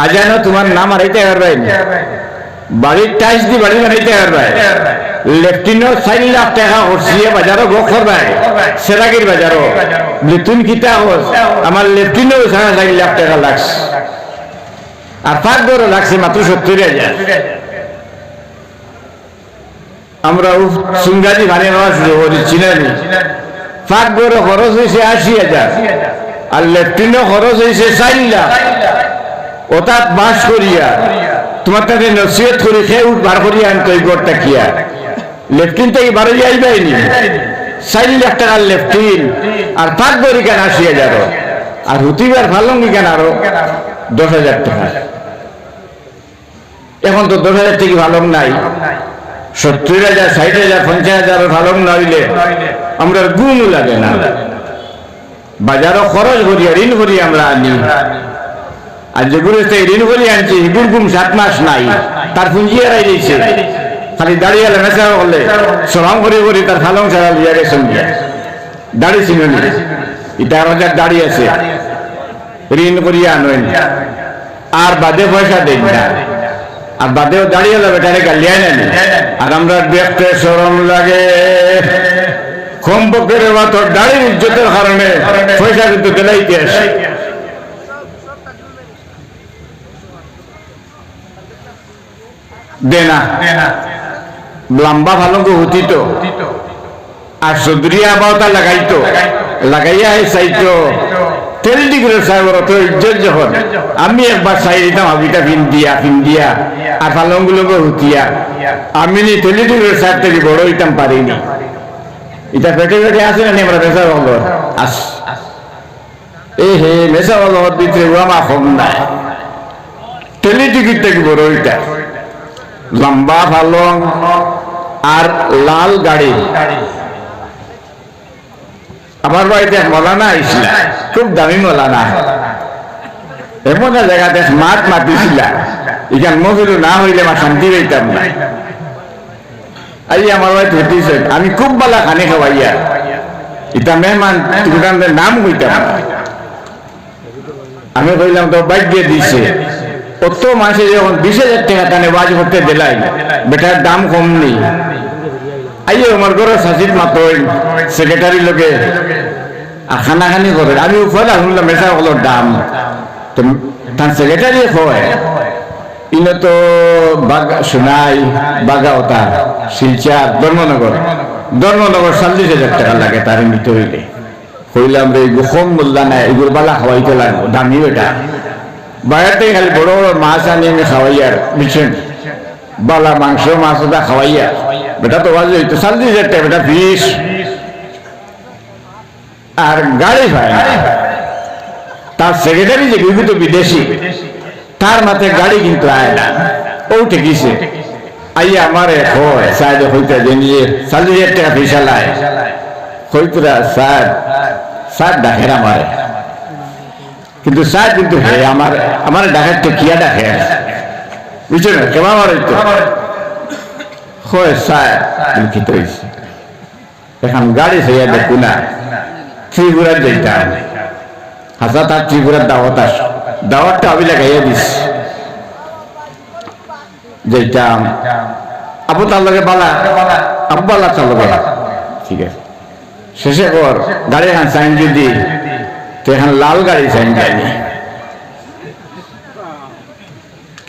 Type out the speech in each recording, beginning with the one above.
আজানো তোমার নাম হারাইতে পারবে বাড়ির টাইস দি বাড়ি বানাইতে পারবে লেফটিনো 4 লাখ টাকা হরছিয়ে বাজারও গো করবে সেরাগির বাজারও তুমি কিতা হস আমার লেফটিনো 4 লাখ টাকা লাগছে আর পাঁচ বড় লাগছে মাত্র 70,000 আমরা সুঙ্গাজি বানিয়ে নেওয়া শুরু করেছি না পাঁচ বড় খরচ হয়েছে 80,000 আর লেফটিনো খরচ হয়েছে 4 লাখ ওটাত বাস করিয়া তোমার তাতে নসিহত করি খেয়ে উঠ বার করিয়া আনতো এই গড়টা কিয়া লেফটিন থেকে বারো যাইবাইনি 4 লাখ টাকার লেফটিন আর পাঁচ বড়ি কেন 80,000 আর হুতিবার ফালঙ্গি কেন আরো 10,000 টাকা এখন তো 10,000 থেকে ভালং নাই 70,000 60,000 50,000 ভালং না হইলে আমরা গুণও লাগে না বাজারও খরচ করিয়া ঋণ করি আমরা আনি আর যেগুলো ঋণ করি আনছি এগুলো গুম 7 মাস নাই তার পুঁজি হারাই দিয়েছে খালি দাঁড়িয়ে মেসা করলে শ্রম করে করি তার ফালং ছাড়া লিয়া গেছেন দাড়ি ছিল এটা 1,000 দাড়ি আছে ঋণ করিয়া আনেন আর বাদে পয়সা দেন না আর বাদেও দাঁড়িয়ে যাবে তাহলে গালিয়া নেন আর আমরা দেখতে শরম লাগে কমপক্ষের তোর দাড়ির ইজ্জতের কারণে পয়সা কিন্তু দিলাইতে আসে দেনা লম্বা ভালো হতি তো আর সদরিয়া বাউতা লাগাইতো লাগাইয়া চাইতো তেল ডিগ্রি সাহেবের তো ইজ্জত যখন আমি একবার চাই দিতাম হাবিটা ফিন্দিয়া আর পালংগুলোকে হুতিয়া আমি নি তেলি ডিগ্রি সাহেব থেকে বড় হইতাম পারিনি এটা পেটে পেটে আসে না আমরা মেসা বলর আস এই হে মেসা বলর ভিতরে আমার কম নাই তেলি ডিগ্রি থেকে বড় হইতা লম্বা পালং আর লাল গাড়ি আমার বাড়িতে মৌলানা আইছিল খুব দামি মৌলানা এমন জায়গাতে মাত মাতিছিল এখান মহিল না হইলে আমার শান্তি পাইতাম না আই আমার বাড়িতে হতিছে আমি খুব বালা খানি খাওয়াইয়া এটা মেহমান দোকানদের নাম হইতাম আমি কইলাম তো বাইক দিয়ে দিছে অত মাসে যখন 20,000 টাকা টানে বাজ করতে দিলাই বেটার দাম কম নেই আইয়ে আমার ঘরে শাসির মাত্র সেক্রেটারি লোকে খানাখানি করে আমি উপরে শুনলাম মেসা হলো দাম তো তার সেক্রেটারি হয় ইনো তো বাগা সোনাই বাগাওতা শিলচার ধর্মনগর 40,000 টাকা লাগে তার নিতে হইলে কইলাম রে কম মূল্য নাই এগুলো বালা খাওয়াইতে লাগবো দামি বেটা বাইরে খালি বড় বড় মাছ আনি আমি খাওয়াইয়ার বুঝছেন বালা মাংস মাছ ওটা খাওয়াইয়া বেটা তো বাজে 40,000 টাকা বেটা ফিস আর গাড়ি ভাই তার সেক্রেটারি যে বিভিন্ন বিদেশি তার মাথায় গাড়ি কিন্তু আয় না ও ঠেকিছে আইয়া আমারে হয় সাইড হইতে যে নিয়ে 40,000 টাকা ফিসা লাই হইতরা স্যার ডাকের আমারে কিন্তু স্যার কিন্তু হে আমার ডাকের তো কিয়া ডাকে বুঝছো না কেমন আমার তো হয় স্যার লিখিত হয়েছে এখন গাড়ি সেই দেখু না ত্রিপুরার যেতাম হাসা তার ত্রিপুরার দাওয়াতটা আমি লাগাইয়া দিস যেতাম আপু তার লগে বালা আপু বালা তার লগে ঠিক আছে শেষে কর গাড়ি এখন সাইন যদি তো এখন লাল গাড়ি সাইন যায়নি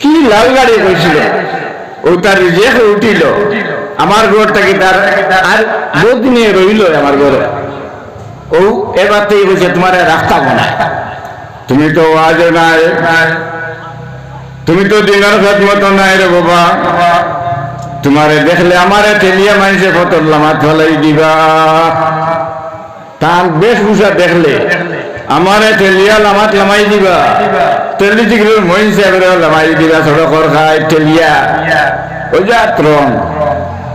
কি লাল গাড়ি কইছিল ও তার যে উঠিল আমার ঘরটাকে তার আর বহুত দিনে রইল আমার ঘরে ও এবার থেকে বলছে তোমার রাস্তা বানায় তুমি তো আজ নাই তুমি তো দিনের মতো নাই রে বাবা তোমারে দেখলে আমারে ঠেলিয়া মানুষে ফতর লামাত ফেলাই দিবা তার বেশভূষা দেখলে আমারে ঠেলিয়া লামাত লামাই দিবা টেলি দিকে মহিন সাহেবের লামাই দিবা সড়কর খাই ঠেলিয়া ওই যাত রং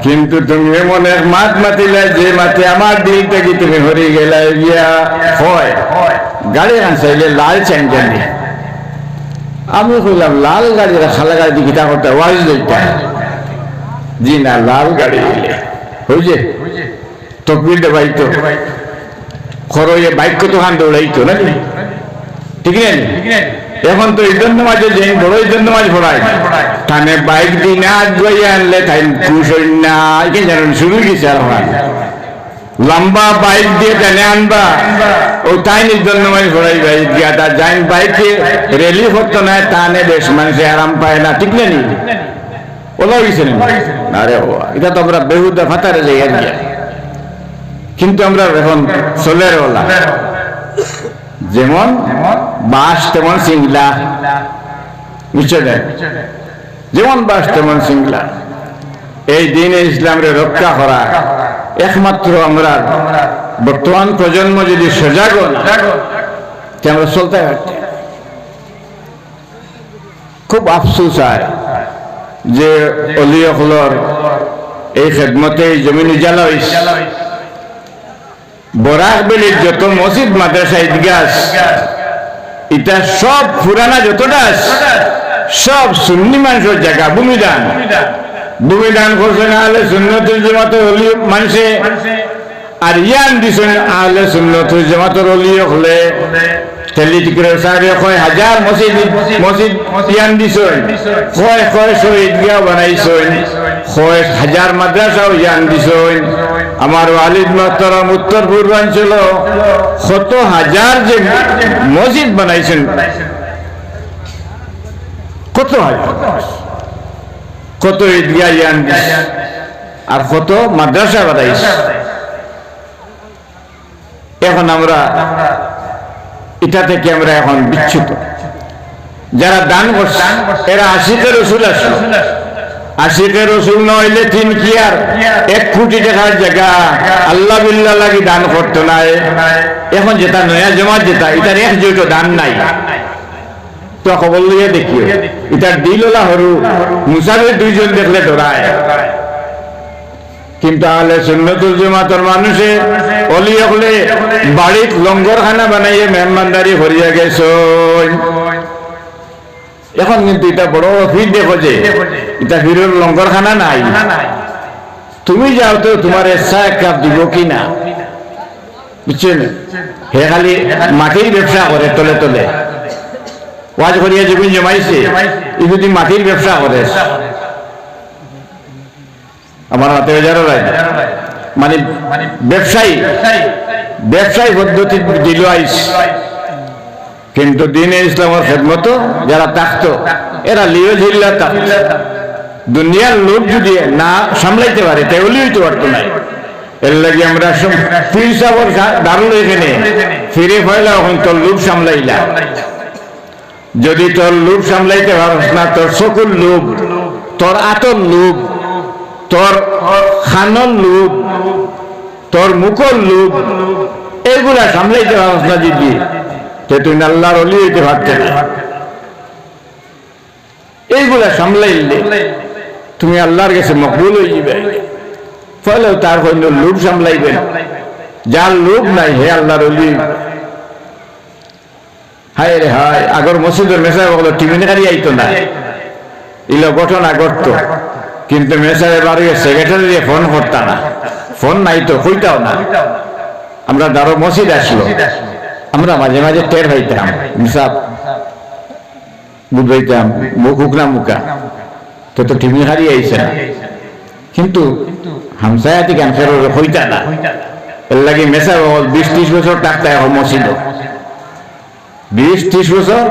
কিন্তু তুমি এমন এক মাত মাতিলে যে মাতে আমার দিল থেকে তুমি হরে গেলা গিয়া হয় গাড়ি আনসাইলে লাল চ্যাংজানি আমি কইলাম লাল গাড়ি খালা গাড়ি দিকে তা করতে ওয়াজ দিতা জি না লাল গাড়ি হইছে তকবির দেবাইতো খরয়ে বাইক তো হান দৌড়াইতো নাকি ঠিক না এখন তো ঈদের নামাজে যে বড় ঈদের নামাজ পড়ায় তানে বাইক দিয়ে না গিয়ে আনলে তাই খুশ হই না কি জানেন শুরু গেছে আর লম্বা বাইক দিয়ে টেনে আনবা ও তাই ঈদের নামাজ পড়াই বাইক গিয়া তার যাই বাইকে রেলি করতো না টানে বেশ মানুষে আরাম পায় না ঠিক নেই ওলা গেছে আরে এটা তো আমরা বেহুদা ফাতারে যাই আর গিয়া কিন্তু আমরা এখন সোলের ওলা যেমন বাস তেমন সিংলা বুঝছে যেমন বাস তেমন সিংলা এই দিনে ইসলামের রক্ষা করা একমাত্র আমরা বর্তমান প্রজন্ম যদি সজাগ আমরা চলতে পারছি খুব আফসোস হয় যে অলিয়কলর এই খেদমতে জমিন উজালা হয়েছে বরাক বেলির যত মসজিদ মাদ্রাসা ঈদগাহ এটা সব পুরানা যতটা সব সুন্নি মানুষের জায়গা ভূমিদান করছে না হলে সুন্নতুল জামাতের অলি মানুষে আর ইয়ান দিছেন আহলে সুন্নতুল জামাতের অলি হলে হাজার মসজিদ ইয়ান দিছেন ঈদগাহ বানাইছেন হাজার মাদ্রাসাও ইয়ান দিছেন আমার ওয়ালিদ মুহতারাম উত্তর পূর্বাঞ্চল কত হাজার যে মসজিদ বানাইছেন কত কত ঈদগাহ ইয়ান আর কত মাদ্রাসা বানাইছে এখন আমরা এটা থেকে আমরা এখন বিচ্যুত যারা দান করছে এরা আশিকের রসুল আসলো আশিকের রসুল নইলে তিন কি আর 1 কোটি টাকার জায়গা আল্লাহ বিল্লাহ লাগি দান করতো না এখন যেটা নয়া জমা যেটা এটার এক জৈট দান নাই তো খবর লইয়া দেখিও এটার দিলওয়ালা হরু মুসাফির দুইজন দেখলে ডরায় কিন্তু আহলে সুন্নতুল জামাতের মানুষে অলি হলে বাড়িত লঙ্গরখানা বানাইয়ে মেহমানদারি করিয়া গেছ এখন কিন্তু এটা বড় ফির দেখো যে এটা ফিরের লঙ্গরখানা নাই তুমি যাও তো তোমার ইচ্ছা 1 কাপ দিব কি না বুঝছেন হে খালি মাটির ব্যবসা করে তলে তলে ওয়াজ করিয়া জমিন জমাইছে ই যদি মাটির ব্যবসা করে আমার হাতে হাজারও মানে ব্যবসায়ী পদ্ধতি দিল আইস কিন্তু দিনে ইসলামের খেদমত যারা থাকতো এরা লিও জিল্লা থাকত দুনিয়ার লোক যদি না সামলাইতে পারে তাহলে হইতে পারতো না এর লাগে আমরা পীর দারুল এখানে ফিরে ফেলা এখন তোর লোক সামলাইলা যদি তোর লোক সামলাইতে পারস না তোর সকল লোক তোর আতর লোক তোর খানর লোক তোর মুখর লোক এইগুলা সামলাইতে পারস না যদি তুই আল্লাহর অলি হইতে পারতে না এইগুলা সামলাইলে তুমি আল্লাহর কাছে মকবুল হয়ে যাবে ফলে তার হইল লোক সামলাইবেন যার লোক নাই হে আল্লাহর অলি হায় রে হায় আগর মসজিদের মেসা বলো টিমিনারি আইতো না ইলো ঘটনা ঘটতো কিন্তু মেসারের বাড়ি সেক্রেটারি ফোন করতাম না ফোন নাই তো হইতাও না আমরা দারো মসজিদ আসলো আমরা মাঝে মাঝে টের হইতাম মিসাব বুঝাইতাম মুখ উকনা মুখা তো টিমি হারিয়ে আইছে না কিন্তু হামসায়াতি ক্যান্সার হইতা না এর লাগে মেসা 20-30 বছর টাকতা এখন মসজিদ 20-30 বছর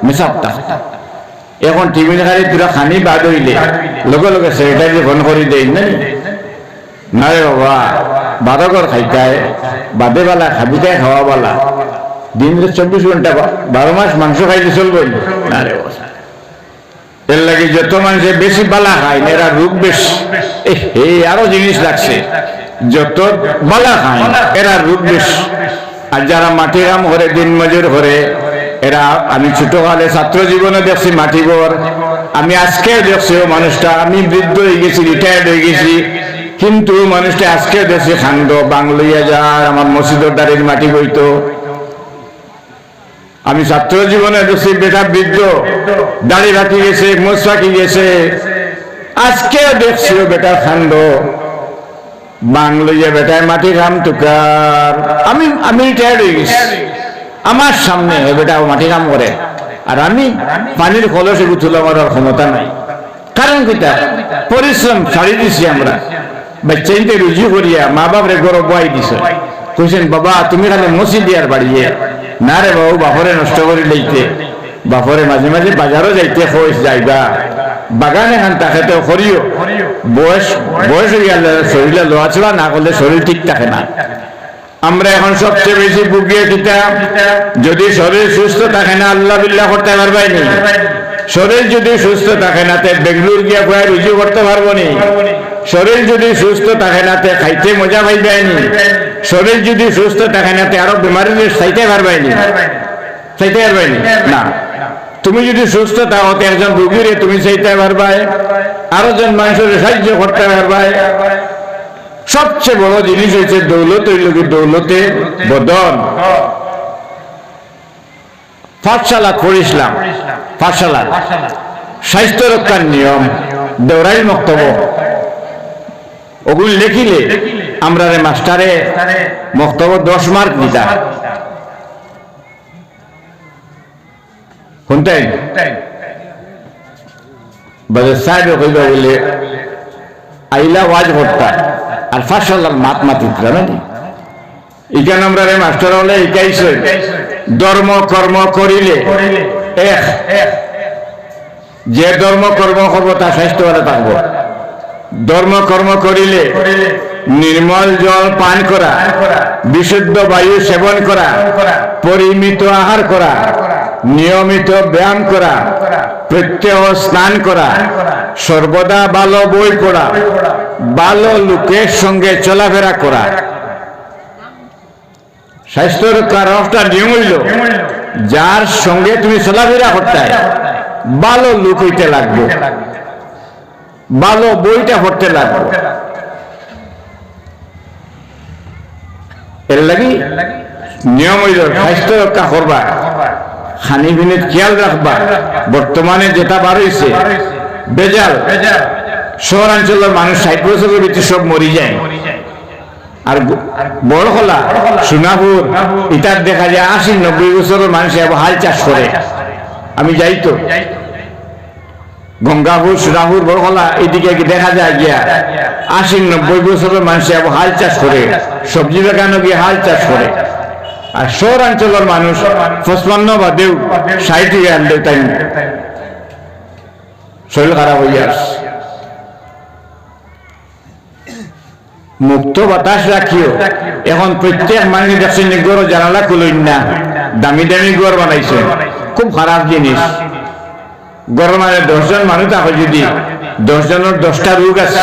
মেসাব টাকতা এখন টিভি দেখারে তোরা খানি বাদ হইলে লগে লগে সেক্রেটারি ফোন করে দেই না রে বাবা বারগর খাইতায় বাদে বালা খাবিতায় খাওয়া বালা দিনে 24 ঘন্টা 12 মাস মাংস খাইতে চলবে না রে বাবা এর লাগে যত মানুষে বেশি বালা খায় এরা রোগ বেশি আরো জিনিস লাগছে যত বালা খায় এরা রোগ বেশি আর যারা মাটি কাম করে দিন মজুর করে এরা আমি ছোটকালে ছাত্র জীবনে দেখছি মাটিবর আমি আজকে দেখছি ও মানুষটা আমি বৃদ্ধ হয়ে গেছি রিটায়ার্ড হয়ে গেছি কিন্তু মানুষটা আজকে দেখছি খান্ড বাংলাইয়া যার আমার মসজিদের দাঁড়িয়ে মাটি বইতো আমি ছাত্র জীবনে দেখছি বেটা বৃদ্ধ দাড়ি রাখি গেছে মোচ রাখি গেছে আজকে দেখছি ও বেটা খান্ড বাংলাইয়া বেটায় মাটি খাম তুকার আমি রিটায়ার্ড হয়ে গেছি আমার সামনে বেটা মাটি কাম করে আর আমি পানির কলসে গুছল আমার আর ক্ষমতা নাই। কারণ কিতা পরিশ্রম ছাড়ি দিছি আমরা, বাচ্চাইতে রুজি করিয়া মা বাপরে গরব বয়াই দিছে, কইছেন বাবা তুমি খালি মসজিদিয়ার বাড়িয়ে না রে বাবু, বাপরে নষ্ট করে লইতে, বাপরে মাঝে মাঝে বাজারও যাইতে খোঁজ যাইবা, বাগানে খান তাকে করিও, বয়স বয়স হয়ে গেলে শরীরে লোয়া ছোড়া না করলে শরীর ঠিক থাকে না। আমরা এখন সবচেয়ে বেশি ভুগিয়ে দিতাম, যদি শরীর সুস্থ থাকে না আল্লাহ বিল্লাহ করতে পারবাই নি। শরীর যদি সুস্থ থাকে না তে বেঙ্গলুর গিয়া কয়ে রুজু করতে পারবো নি। শরীর যদি সুস্থ থাকে না তে খাইতে মজা পাইবাই নি। শরীর যদি সুস্থ থাকে না তে আরো বেমারিদের চাইতে পারবাই নি, চাইতে পারবাই নি না। তুমি যদি সুস্থ থাকো একজন রুগীরে তুমি চাইতে পারবাই, আরো জন মানুষের সাহায্য করতে পারবাই। সবচেয়ে বড় জিনিস হচ্ছে দৌলত, ওই লোকের দৌলতে বদন। পাঠশালা করিসলাম, পাঠশালা স্বাস্থ্য রক্ষার নিয়ম, দৌড়াই বক্তব্য ওগুলি লেখিলে আমরা মাস্টারে বক্তব্য 10 মার্ক দিতা। শুনতেন বাজার সাহেব কইব বলে আইলা ওয়াজ করতা আর পাঠশালার মাত মাতিত জানেন। এখানে আমরা মাস্টার হলে এটাইছে ধর্ম কর্ম করিলে এক, যে ধর্ম কর্ম করবো তার স্বাস্থ্য ভালো থাকবো। ধর্ম কর্ম করিলে নির্মল জল পান করা, বিশুদ্ধ বায়ু সেবন করা, পরিমিত আহার করা, নিয়মিত ব্যায়াম করা, প্রত্যহ স্নান করা, সর্বদা ভালো বই পড়া, ভালো লোকের সঙ্গে চলাফেরা করা। স্বাস্থ্য রক্ষার একটা নিয়ম হইল যার সঙ্গে তুমি চলাফেরা করতে ভালো লোক হইতে লাগবে, ভালো বইটা পড়তে লাগবে। এর লাগি নিয়ম হইল স্বাস্থ্য রক্ষা করবা, খানি পিনির খেয়াল রাখবা। বর্তমানে যেটা বার হয়েছে বেজাল, শহরাঞ্চলের মানুষ 60 বছরের ভিতরে সব মরি যায়। আর বড় হলা সোনাপুর ইটার দেখা যায় 80-90 বছরের মানুষ হাল চাষ করে। আমি যাই তো গঙ্গাপুর সোনাপুর বড় হলা এদিকে দেখা যায় গিয়া 80-90 বছরের মানুষ হাল চাষ করে, সবজি বাগানো গিয়ে হাল চাষ করে। আর শহরাঞ্চলের মানুষ 55 বাদেও 60 আনলে তাই শরীর খারাপ হয়ে আসে। মুক্ত বাতাস রাখিও। এখন প্রত্যেক মানুষ দেখছেন গড় জানালা খুলুন না, দামি দামি গড় বানাইছে, খুব খারাপ জিনিস। গড় মানে 10 জন মানুষ থাকে, যদি 10 জনের 10টা রোগ আছে।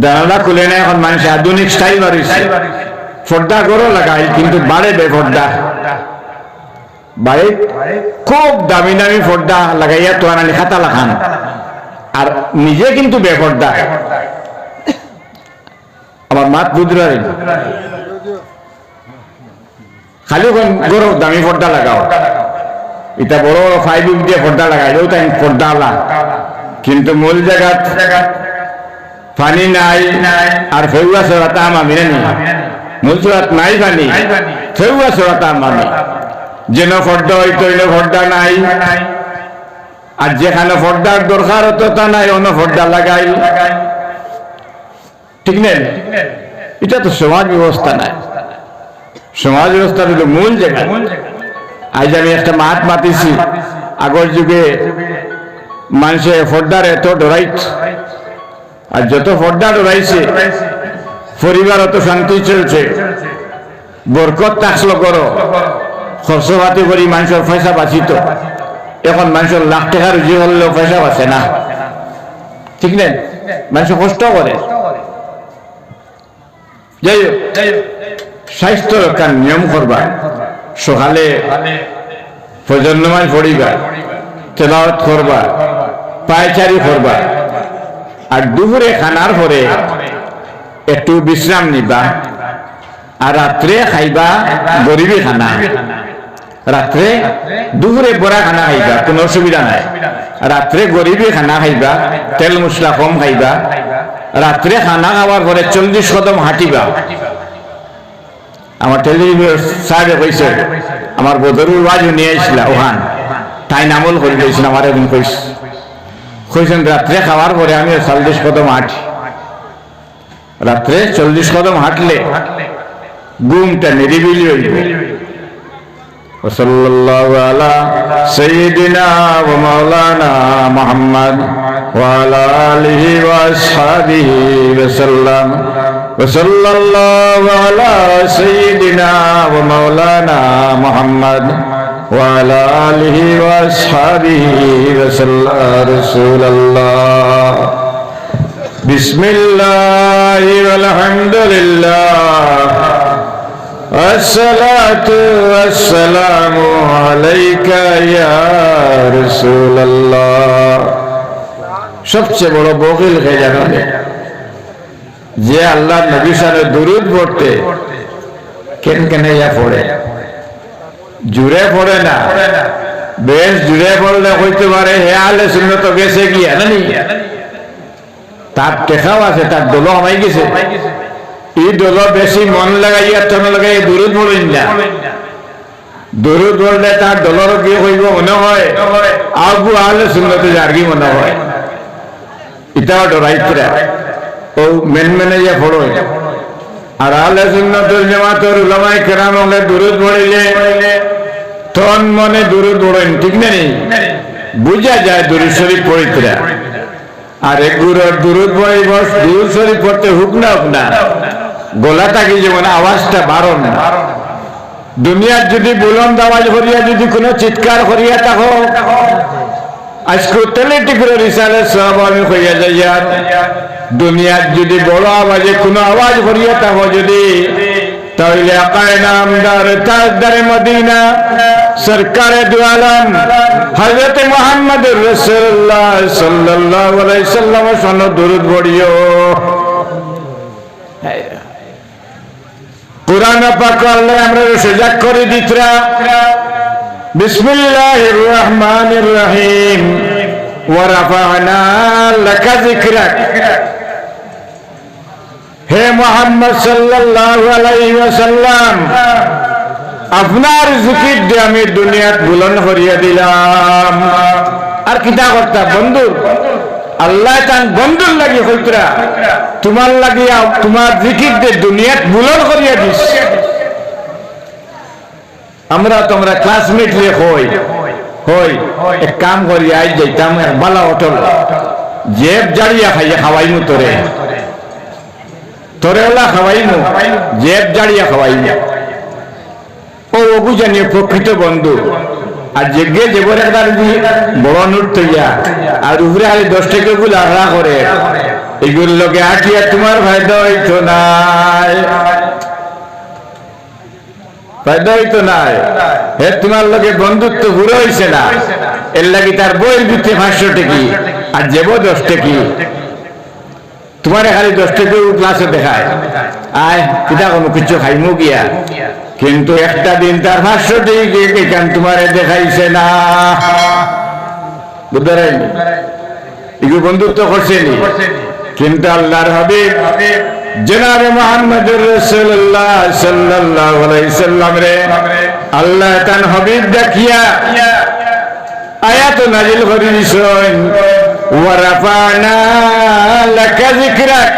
জানালা খুলে না, এখন মানুষ আধুনিক স্টাইল বাড়িছে, পর্দা গড়ও লাগাই কিন্তু বাড়ে বেপর্দা, বাড়ি খুব দামি দামি পর্দা লাগাইয়া তো আনালি খাতা লাগান, আর নিজে কিন্তু বেপর্দা। আমার মাত বুধরাই খালি গরো দামি পর্দা লাগাও, এটা বড় বড় 5 ইঞ্চি দিয়ে পর্দা লাগাইলেও তাই পর্দা আলা, কিন্তু মূল জায়গা পানি নাই আর ফেউয়া সরাতাম আমি নি, মূল সরাত নাই পানি, ফেউয়া সরাতাম আমি। যেন পর্দা হইতো পর্দা নাই, আর যেখানে পর্দার দরকার হতো তা নাই, অন্য পর্দা লাগাই। ঠিক নেই, এটা তো সমাজ ব্যবস্থা নাই। সমাজ ব্যবস্থা হলো মূল জায়গা। আজ আমি একটা মাত মাতিছি, আগর যুগে মানুষে পর্দার এত ডরাইত, আর যত পর্দা ডরাইছে পরিবার অত শান্তি চলছে, বরকত থাকলো করো, খরচপাতি করি মানুষের পয়সা বাঁচিত। এখন মানুষের লাখ টাকা রুজি হলেও পয়সা বাঁচে না। ঠিক নেই, মানুষ কষ্ট করে। যাই হোক, স্বাস্থ্য রক্ষার নিয়ম করবা। সকালে ফজর নামাজ পড়িবা, তেলাওয়াত করবা, পায়চারি করবা, আর দুপুরে খানার পরে একটু বিশ্রাম নিবা, আর রাত্রে খাইবা গরিবী খানা। রাত্রে দুপুরে বড়া খানা খাইবা, কোনো অসুবিধা নাই। রাত্রে গরিবী খানা খাইবা, তেল মশলা কম খাইবা। রাত্রে খানা খাওয়ার পরে 40 কদম হাঁটিবা, আমার টেলিভিশন সাহেবে কইছে আমার বদরুল ওয়াজ নিয়ে আসলা ওখান তাই নামল করে দিয়েছেন আমার একদিন কইছেন রাত্রে খাওয়ার পরে আমি 40 কদম হাঁটি রাত্রে 40 কদম হাঁটলে ঘুমটা নিরিবিলি হইবে ওয়াসাল্লাল্লাহু আলা সাইয়্যিদিনা ওয়া মাওলানা মুহাম্মদ ওয়া আলা আলিহি ওয়া আসহাবিহি ওয়া সাল্লাম ওয়াসাল্লাল্লাহু আলা সাইয়্যিদিনা ওয়া মাওলানা মুহাম্মদ ওয়া আলা আলিহি ওয়া আসহাবিহি ওয়া সাল্লাম রাসূলুল্লাহ বিসমিল্লাহি ওয়াল হামদুলিল্লাহ আসসালাতু ওয়াসসালামু আলাইকা ইয়া রাসূলুল্লাহ সবচেয়ে বড় বখিল কে জানেন যে আল্লাহর নবী সাথে দরুদ পড়তে কেন ইয়া পড়ে জুড়ে পড়ে না বেশ জুড়ে পড়লে হইতে পারে হে আহলে সুন্নাত গেছে গিয়া জানি তার টেকাও আছে তার দল আমাই গেছে এই দল বেশি মন লাগাইয়া তন লাগাই দরুদ পড়েন না দরুদ পড়লে তার দলর কি হইব মনে হয় আবু আহলে সুন্নাতে জার্গি মনে হয় ইটাও ডরাইতরা ও মেনে ইয়া পড়ো আর আহলে সুন্নাতুল জামাতের উলামায়ে কেরাম হলে দরুদ পড়িলে তন মনে দরুদ পড়েন ঠিক নেই বুঝা যায় দরুদ শরীফ পড়িতরা আর এগুলোর দরুদ পড়িব দরুদ শরীফ পড়তে হুক না গলাটা কি যেমন আওয়াজটা বাড়ন দুনিয়ার যদি বুলন্দ আওয়াজ করিয়া যদি কোনো চিৎকার করিয়া থাকো আজকে টেলিটিকের রিসালের সব আমি হইয়া যাইয়া দুনিয়ার যদি বড় আওয়াজে কোনো আওয়াজ করিয়া থাকো যদি তাহলে আকায়ে নামদার তাজদারে মদিনা সরকারে দু আলম হযরত মুহাম্মদুর রাসূলুল্লাহ সাল্লাল্লাহু আলাইহি সাল্লাম সনদ দরুদ পড়িও কুরআন পাক আল্লাহ আমরা সজাগ করে দিতরা বিসমিল্লাহির রহমানির রহিম ওয়া রাফা'না লাকা যিকরাক হে মুহাম্মদ সাল্লাল্লাহু আলাইহি ওয়াসাল্লাম আপনার জিকির দিয়ে আমি দুনিয়াত বুলন্দ করিয়া দিলাম আর কিতা করতা বন্ধু আল্লাহ তান বন্ধুর লাগি হইতরা তোমার লাগিয়া তোমার জিকির দিয়ে দুনিয়াত বুলন্দ করিয়া দিস আমরা তোমরা ক্লাসমেট রে হই এক কাম করি আই যাইতাম এক বালা হোটেল জেব জাড়িয়া খাওয়াইমু তোরে ওলা খাওয়াইমু জেব জাড়িয়া খাওয়াইমু ও বুঝানি প্রকৃত বন্ধু আর জেগে যেবর একবার বড় নোট তৈয়া আর উপরে আলে 10 টাকা গুলো আড়া করে এগুলো লোকে আটিয়া তোমার ফায়দা হইতো নাই হে তোমার লোকে বন্ধুত্ব পুরো হইছে না এর লাগি তার বইয়ের ভিতরে 500 টাকা আর যেব 10 টাকা তোমার খালি 10 টাকা ক্লাসে দেখায় আয় কিতা কোনো কিছু খাইমু গিয়া কিন্তু একটা দিন তার 500 টাকা কেন তোমারে দেখাইছে না বুঝলেন এগুলো বন্ধুত্ব করছেনি কিন্তু আল্লাহর হাবিব জনাবে মুহাম্মদুর রাসূলুল্লাহ সাল্লাল্লাহু আলাইহি সাল্লাম রে আল্লাহ তান হাবিব দেখিয়া আয়াত নাযিল করে দিছেন ওয়া রাফা'না লাকা যিকরাক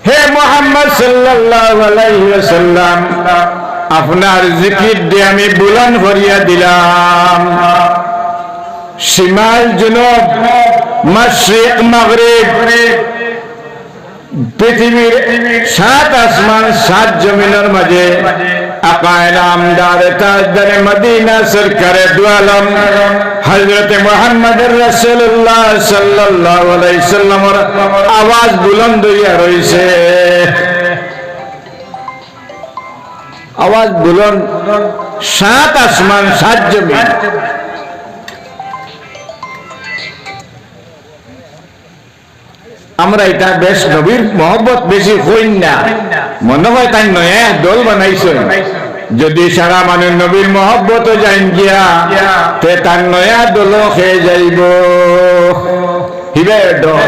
হে মুহাম্মদ সাল্লাল্লাহু আলাইহি ওয়াসাল্লাম আপনার জিকির দিয়ে আমি বুলন্দ করিয়া দিলাম শিমাল জুনুব মাশরিক মাগরিব পৃথিবীর 7 আসমান 7 জমিনের মাঝে আকায়ে নামদার তাজদারে মদিনা সরকারে দু আলম হযরত মুহাম্মদুর রাসূলুল্লাহ সাল্লাল্লাহু আলাইহি সাল্লামের আওয়াজ বুলন্দ হইয়া রইছে আওয়াজ বুলন্দ 7 আসমান 7 জমিন আমরা এটা বেশ নবীর মহব্বত বেশি হই না মনে হয় তাই নয়া দল বানাইছেন যদি সারা মানে নবীর মহব্বত যাইন গিয়া তে তার নয়া দল খেয়ে যাইব হিবে দল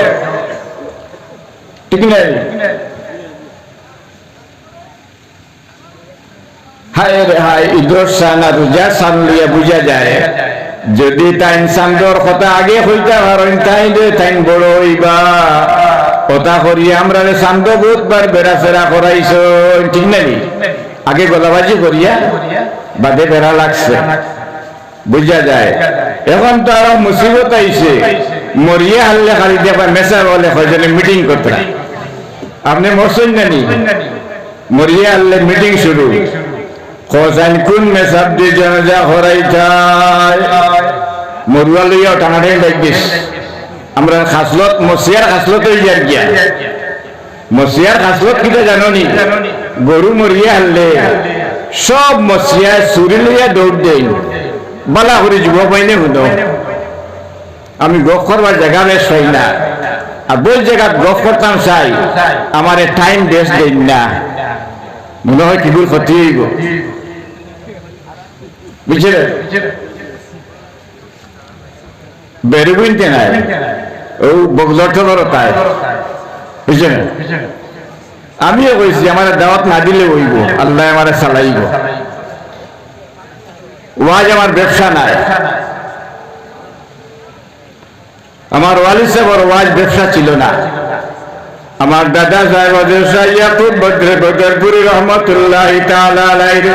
ঠিক নাই হায় রে হায় ঈদর সান আর রোজার সান লইয়া বুঝা যায় যদি তাইন সান্দর কথা আগে হইতা পারেন তাইলে তাইন বড় হইবা কথা করিয়া আমরা সান্দ বহুতবার বেড়াফেরা করাইছ ঠিক নাকি আগে গলাবাজি করিয়া বাদে বেড়া লাগছে বুঝা যায় এখন তো আরো মুসিবত আইছে মরিয়া হারলে খালি দেখবা মেসা বলে হয়জনে মিটিং করতে আপনি মরছেন নানি মরিয়া হারলে মিটিং শুরু কোসাইন কোন মেসাব দিয়ে জানাজা হরাইতাই মরুয়া লইয়া টানাটাই লাগিস আমরা খাসলত মসিয়ার খাসলত হয়ে যার গিয়া মসিয়ার খাসলত কিটা জানো নি গরু মরিয়া হারলে সব মসিয়া চুরি লইয়া দৌড় দেই বালা করে যুব পাইনে হুদ আমি গফ করবার জায়গা বেশ পাই না আর বই জায়গা গফ করতাম চাই আমার টাইম বেশ দেন না মনে হয় কিগুর ক্ষতি হইব বুঝলে বেরোবিনতে নাই ও বগলর তাই বুঝলেন আমিও কইছি আমার দাওয়াত না দিলে হইব আল্লাহ আমার চালাইব ওয়াজ আমার ব্যবসা নাই আমার ওয়ালিদ সাহেবের ওয়াজ ব্যবসা ছিল না আমার দাদা সাহেব ইয়াকুব বদরপুরি রহমতুল্লাহি তাআলা আলাইহি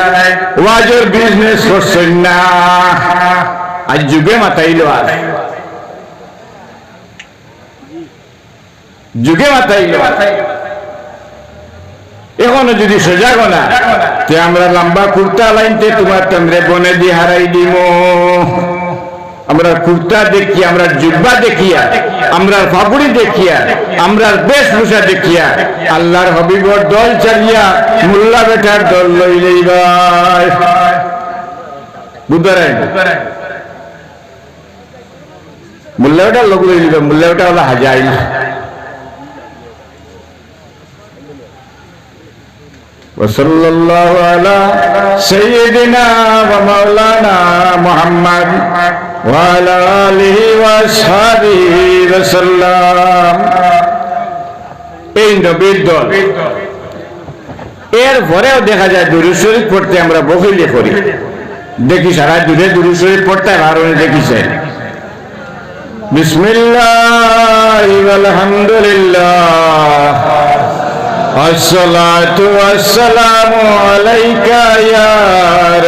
ওয়াজের বিজনেস করছেন না আজ যুগে মাতাইলো আজ যুগে মাতাইলো এখনো যদি সজাগ না তে আমরা লম্বা কুর্তা লাইনতে তোমার তন্দ্রে বনে দিয়ে হারাই দিব আমরা কুর্তা দেখিয়া আমরা জুব্বা দেখিয়া আমরা ফাগুড়ি দেখিয়া আমরা বেশভূষা দেখিয়া আল্লাহর হবিবর দল চালিয়া মোল্লা বেটার দল লইলেই ভাই বুঝলেন মোল্লা বেটার লোক লইলিব মোল্লা বেটা হলো হাজাই وصلى الله على سيدنا ومولانا محمد وعلى آله وأصحابه وسلم এই নবীর দল এর পরেও দেখা যায় দুরূদ শরীফ পড়তে আমরা বকিলে করি দেখি সারা দূরে দুরূদ শরীফ পড়তে কারণে দেখিছে বিসমিল্লাহ আলহামদুলিল্লাহ আসসালাতু ওয়াসসালামু আলাইকা ইয়া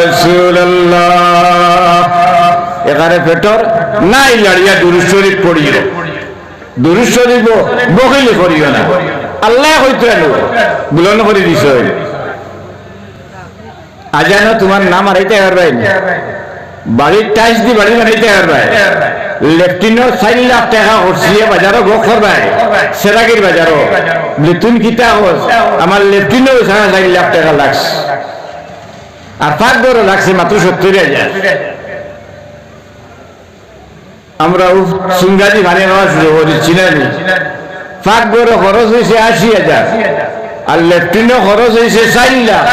রাসূলুল্লাহ এখানে পেটর নাই লাড়িয়া দুরূদ শরীফ পড়িও দুরূদ শরীফ বকিলে করিও না আল্লাহ কইতো না বুলন করে দিছ আজানো তোমার নাম আইতে পারবে বাড়ির টাইস দি বাড়ি বানাইতে পারবে লেফটিনো 4 লাখ টাকা হরছিয়ে বাজারও গো করবে সেরাগির বাজারও লিতুন কিতা হস আমার লেফটিনো 4 লাখ টাকা লাগছে আর পাঁচ বড় লাগছে মাত্র 70,000 আমরা সুঙ্গাজি ভানে নেওয়া শুরু করেছি না পাঁচ বড় খরচ হয়েছে 80,000 আর লেফটিনো খরচ হয়েছে 4 লাখ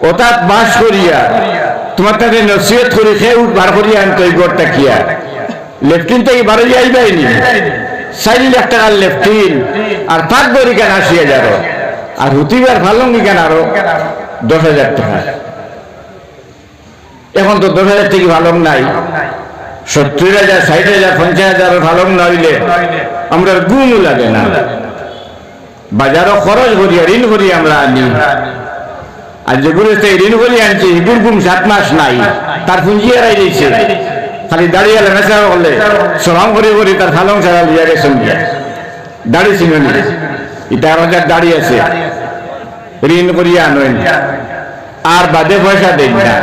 ওটা বাস করিয়া তোমার তাদের নসিহত করে খেয়ে বার করিয়া আনতো এই গড়টা কিয়া লেফটিন থেকে বারো যাইবাইনি 4 লাখ টাকার লেফটিন আর পাঁচ বড়ি কেন 80,000 আর হুতিবার ফালঙ্গি কেন আরো 10,000 টাকা এখন তো 10,000 থেকে ভালং নাই 70,000 60,000 50,000 ভালং নইলে আমরা গুণ লাগে না বাজারও খরচ করিয়া ঋণ করিয়া আমরা আনি আর যেগুলো ঋণ করিয়া আনছি এগুলো গুম 7 মাস নাই তার পুঁজি এরাই দিয়েছে খালি দাঁড়িয়ে মেসা করলে সরাম করে করি তার ফালং ছাড়া লিয়া গেছেন দাড়ি চিনি এটা আমাদের দাড়ি আছে ঋণ করিয়া আনেন আর বাদে পয়সা দেন না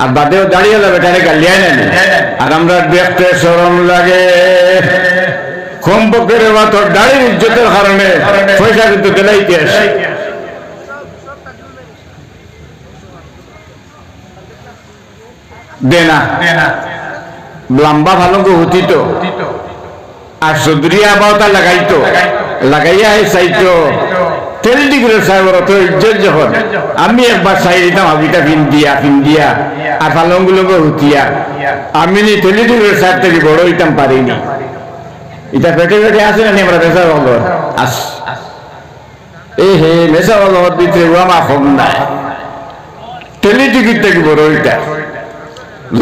আর বাদেও দাঁড়িয়ে যাবে তাহলে গালিয়াই নেন আর আমরা দেখতে শরম লাগে কম পক্ষের তোর দাড়ির ইজ্জতের কারণে পয়সা কিন্তু দিলাইতে আসে দেনা লম্বা ভালো হতি তো আর সদরিয়া বাউতা লাগাইতো লাগাইয়া চাইতো তেল ডিগ্রের সাহেবের তো ইজ্জত যখন আমি একবার চাই দিতাম হাবিটা ফিন্দিয়া আর পালংগুলোকে হুতিয়া আমি তেল ডিগ্রের সাহেব থেকে বড় হইতাম পারিনি এটা পেটে পেটে আসে না আমরা মেসা বলর আস এই হে মেসা বলর ভিতরে আমার কম নাই টেলি টিকিট থেকে বড় ওইটা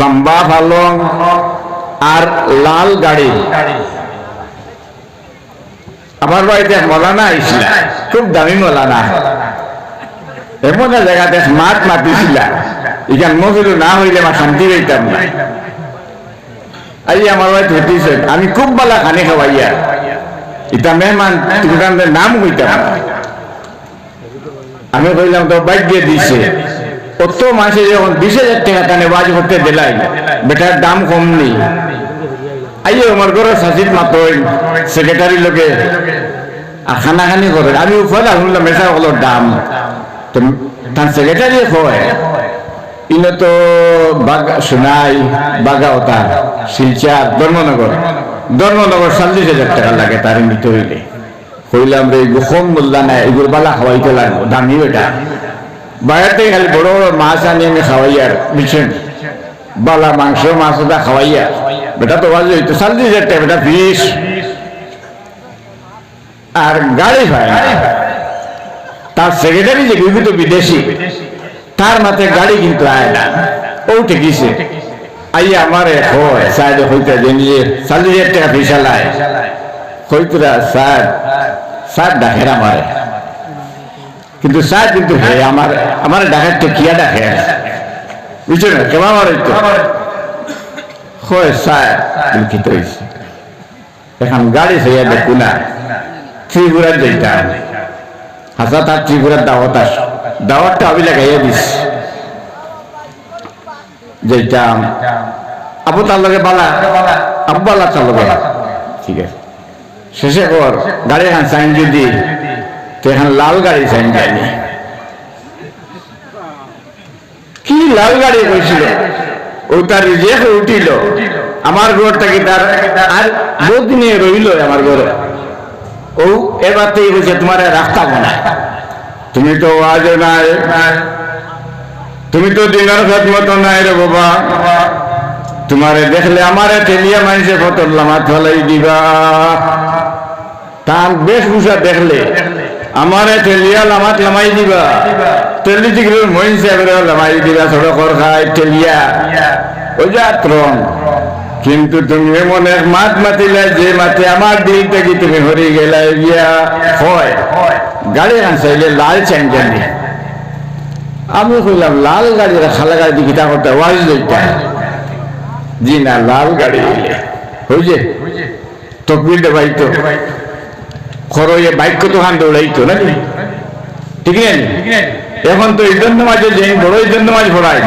লম্বা পালং আর লাল গাড়ি। আমার বাড়িতে মৌলানা আইছিল, খুব দামি মৌলানা, এমন জায়গাতে মাঠ মাতিছিল, এখান মহিল না হইলে আমার শান্তি রইতাম না। আই আমার বাড়িতে হইতেছে, আমি খুব বালা খানি খাওয়াইয়া এটা মেহমান দোকানদের নাম হইতাম না। আমি কইলাম তো বাইক দিয়ে দিছে, কত মাসে যখন 20,000 টাকা কানে বাজ করতে দিলাই, বেটার দাম কম নেই। আইয়ে আমার ঘরের শাসিত মাত্র সেক্রেটারি লোকে খানা খানি করে, আমি উপরে শুনলাম মেশা হলোর দাম, তো তার সেক্রেটারি হয় ইনো তো বাগা সোনাই বাগাওতা শিলচার ধর্মনগর 40,000 টাকা লাগে তার নিতে হইলে। কইলাম রে কম বললা না, এগুলো বালা খাওয়াইতে লাগবো, দামি ওটা বাইরে থেকে খালি বড় বড় মাছ আনি আমি খাওয়াই আর বুঝছেন, বালা মাংস মাছ ওটা খাওয়াইয়া বেটা তো বাজে হইতো 40,000 টাকা বেটা ফিস, আর গাড়ি পায় না। তার সেক্রেটারি যে বিভিন্ন বিদেশি, তার মাথায় গাড়ি কিন্তু আয় না, ও ঠেকিছে আইয়া আমার হয় সাইড হইতে নিয়ে 40,000 টাকা পয়সা লাই হইতরা স্যার স্যার ডাকের আমারে, কিন্তু স্যার কিন্তু হে আমার ডাকের টেকিয়া ডাকে বুঝছো না কেমন আমার হইতো হয় স্যার লিখিত হয়েছে। এখন গাড়ি খাইয়া দেখু না ত্রিপুরার যেতাম হাসা, তার ত্রিপুরার দাওয়াত আস, দাওয়াতটা আমি লাগাইয়া দিস যেতাম আপু তার লগে বালা, আপু বালা তার লগে ঠিক আছে। শেষে কর গাড়ি এখন সাইন যদি তো এখন লাল গাড়ি সাইন যায়নি, কি লাল গাড়ি কইছিল ও তার রিজেক্ট উঠিল আমার ঘরটাকে, তার আর বহুত দিনে রইল আমার ঘরে। ও এবার থেকে বলছে তোমার রাস্তা বানায়, তুমি তো আজ নাই, তুমি তো দিনের খেদমত নাই রে বাবা, তোমারে দেখলে আমারে তেলিয়া মানুষে ফতর লামাত ফেলাই দিবা, তার বেশভূষা দেখলে আমারে তেলিয়া লামাত লামাই দিবা, তেলি দিকে মহিন সাহেবের লামাই দিবা, সড়কর খায় তেলিয়া ওই যাত্রম। কিন্তু তুমি এমন এক মাত মাতিলে যে মাতে আমার দিল থেকে তুমি হরে গেলা গিয়া হয় গাড়ি আনসাইলে লাল চ্যাংটানি। আমি কইলাম লাল গাড়ি খালা গাড়ি দিকে তা করতে ওয়াজ লইতা, জি না লাল গাড়ি হইছে তকবির দেবাইতো খরয়ে বাইক কত খান দৌড়াইতো নাকি, ঠিক না? এখন তো ঈদের নামাজে যে বড় ঈদের নামাজ পড়ায়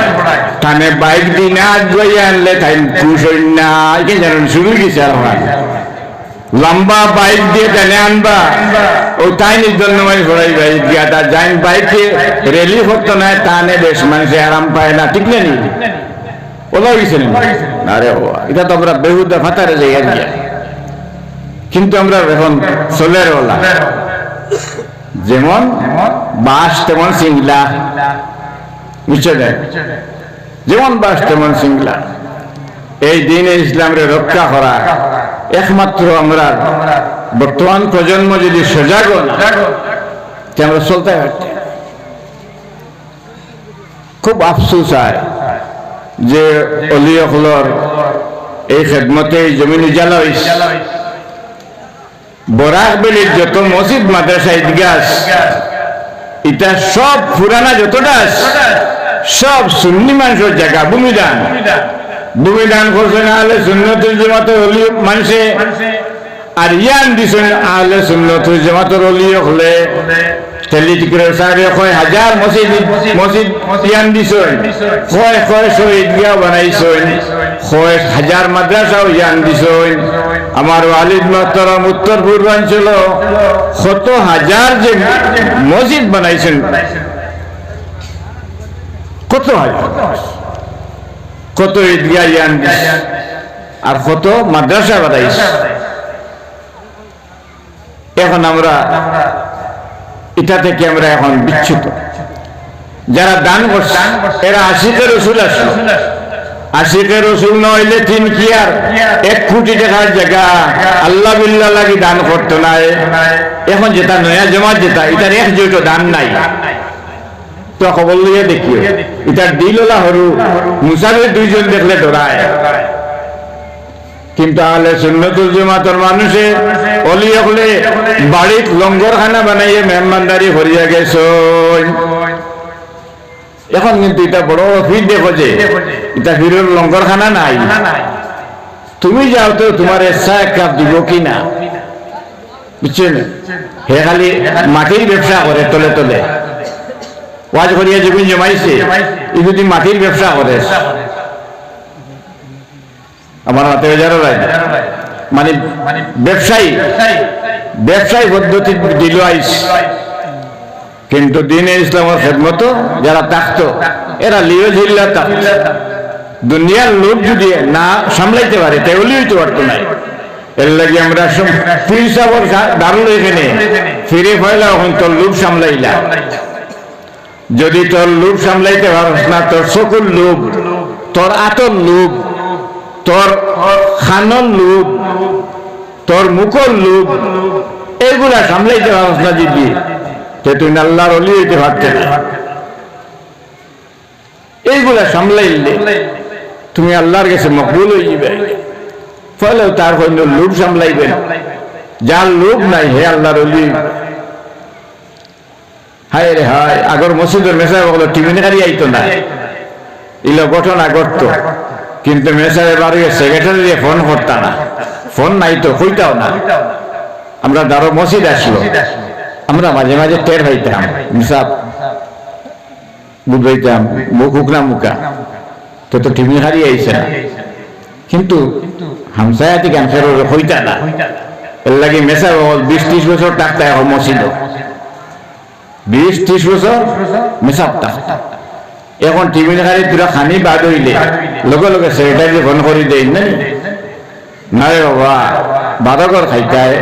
তানে বাইক দিই না আগুয়াইয়া আনলে তাই খুশ হই না, কি জানেন শুরু গেছে আর লম্বা বাইক দিয়ে টেনে আনবা ও তাই ঈদের নামাজ পড়াই বাইক দিয়া, তার যাই বাইকে রেলি করতো না তানে বেশ মানুষে আরাম পায় না, ঠিক না? ওলা গেছে না রে বাবা, এটা তো আমরা বেহুদা ফাতারে জায়গা গিয়া, কিন্তু আমরা এখন সোলের ওলা যেমন বাস তেমন সিংলা, বুঝছে না? যেমন বাস তেমন সিংলা। এই দিনে ইসলামরে রক্ষা করা একমাত্র আমরা বর্তমান প্রজন্ম যদি সজাগ আমরা চলতে পারতে। খুব আফসোস হয় যে অলিয়কলর এই খেদমতে জমিন উজালা হয়েছে, বরাক বেলির যত মসজিদ মাদ্রাসা ঈদগাহ এটা সব পুরানা যতটা সব সুন্নি মানুষের জায়গা, ভূমিদান করছে না হলে সুন্নতুল জামাতের ওলি মানুষে, আর ইয়ান দিছেন আহলে সুন্নতুল জামাতের ওলি হলে হাজার মসজিদ ইয়ান দিছেন, ঈদগাহ বানাইছেন, হাজার মাদ্রাসাও ইয়ান দিছেন। আমার ওয়ালিদ মোহতারাম উত্তর পূর্বাঞ্চল কত হাজার যে মসজিদ বানাইছেন, কত হাজার, কত ঈদগাহ ইয়ান দিছে, আর কত মাদ্রাসা বানাইছে। এখন আমরা এটা থেকে আমরা এখন বিচ্যুত। যারা দান করছে এরা আশিকে রসুল আসলো, আশিকে রসুল নইলে তিন কি আর 1 কোটি টাকার জায়গা আল্লাহ বিল্লাহ লাগি দান করতো না। এখন যেটা নয়া জমাত যেটা এটার 1 জোটো দান নাই, তো খবর লইয়া দেখিও ইটার দিলওয়ালা হরু মুসাফির দুইজন দেখলে ডরায় কিন্তু আহলে সুন্নতুল জামাতের মানুষে অলি হলে বাড়িত লঙ্গরখানা বানাইয়ে মেহমানদারি করিয়া গেছ এখন কিন্তু এটা বড় ফির দেখো যে এটা ফিরের লঙ্গরখানা নাই তুমি যাও তো তোমার ইচ্ছা এক কাপ দিব কি না বুঝছেন হে খালি মাটির ব্যবসা করে তলে তলে ওয়াজ করিয়া যখন জমাইছে ই যদি মাটির ব্যবসা করে আমার হাতে বেজারও রায় মানে ব্যবসায়ী পদ্ধতি দিল আইস কিন্তু দিনে ইসলামের খেদমত যারা থাকতো এরা লিও ঝিল্লা থাকত দুনিয়ার লোক যদি না সামলাইতে পারে তাহলে হইতে পারতো না এর লাগে আমরা পীর সাহেবের দাঁড়ালো এখানে ফিরে ফেলা এখন তোর লোক সামলাইলা যদি তোর লোক সামলাইতে পারস না তোর সকল লোক তোর আতর লোক তোর খানর লোক তোর মুখর লোক এগুলা সামলাইতে পারস না যদি তুই আল্লাহর অলি হইতে পারতে না এইগুলা সামলাইলে তুমি আল্লাহর কাছে মকবুল হয়ে যাবে ফলেও তার কোনো লোক সামলাইবেন যার লোক নাই হে আল্লাহর অলি হায় রে হায় আগর মসজিদের মেসায় বলো টিমিনারি আইতো না ইলো ঘটনা ঘটত কিন্তু মেসারে বাড়ি সেক্রেটারি ফোন করতা না ফোন নাই তো কইতাও না আমরা দারো মসজিদ আসলো আমরা মাঝে মাঝে টের হইতাম মিসাব বুঝাইতাম মুখ উকনা মুখা তো তো টিমি হারিয়ে আইছে না কিন্তু হামসায়াতি ক্যান্সার হইতা না এর লাগে মেসা 20-30 বছর টাকতা এখন মসজিদ 20-30 বছর মেসাব টাকতা এখন টিমি হারি তোরা খানি বাদ হইলে লগে লগে সেক্রেটারি ফোন করি দেই না রে বাবা বাদকর খাইতায়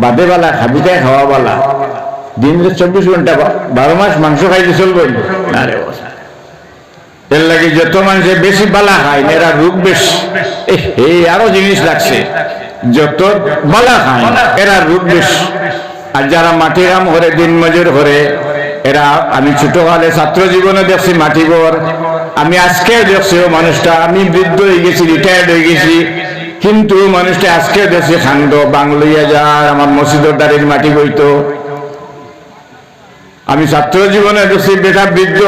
বাদে বালা খাবিতায় খাওয়া বালা দিন 24 ঘন্টা 12 মাস মাংস খাইতে চলবো না রে এর লাগে যত মানুষের বেশি বালা খায় এরা রোগ বেশি এই আরো জিনিস লাগছে যত বালা খায় এরা রোগ বেশি আর যারা মাটি কাম করে দিন মজুর করে এরা আমি ছোটকালে ছাত্র জীবনে দেখছি মাটি ঘর আমি আজকে দেখছি ও মানুষটা আমি বৃদ্ধ হয়ে গেছি রিটায়ার্ড হয়ে গেছি কিন্তু মানুষটা আজকে দেখছি খান্ড বাংলাইয়া যার আমার মসজিদের দাঁড়িয়ে মাটি বইতো আমি ছাত্র জীবনে দেখছি বেটা বৃদ্ধ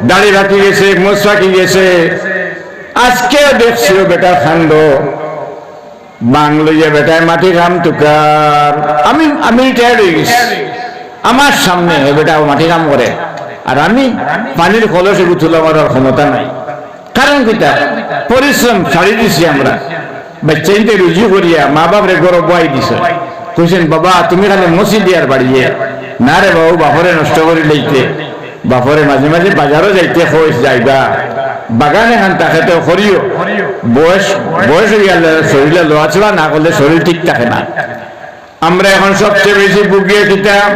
দাড়ি রাখি গেছে মোচ রাখি গেছে আজকে দেখছি ও বেটা খান্ড বাংলাইয়া বেটায় মাটি কাম তুকার আমি রিটায়ার্ড হয়ে গেছি আমার সামনে বেটা মাটি কাম করে আর আমি পানির কলসে তুলে মারার ক্ষমতা নাই কারণ কিতা পরিশ্রম ছাড়ি দিছি আমরা বাচ্চাইতে রুজি করিয়া মা বাপরে গরব বয়াই দিছে কইছেন বাবা তুমি খালি মসজিদ দিয়ার বাড়িয়ে না রে বাবু বাপরে নষ্ট করে লইতে বাপরে মাঝে মাঝে বাজারও যাইতে খোঁজ যাইবা বাগানে খান তাকে তো করিও বয়স হয়ে গেলে শরীরে লোয়া চলা না করলে শরীর ঠিক থাকে না আমরা এখন সবচেয়ে বেশি ভুগিয়ে দিতাম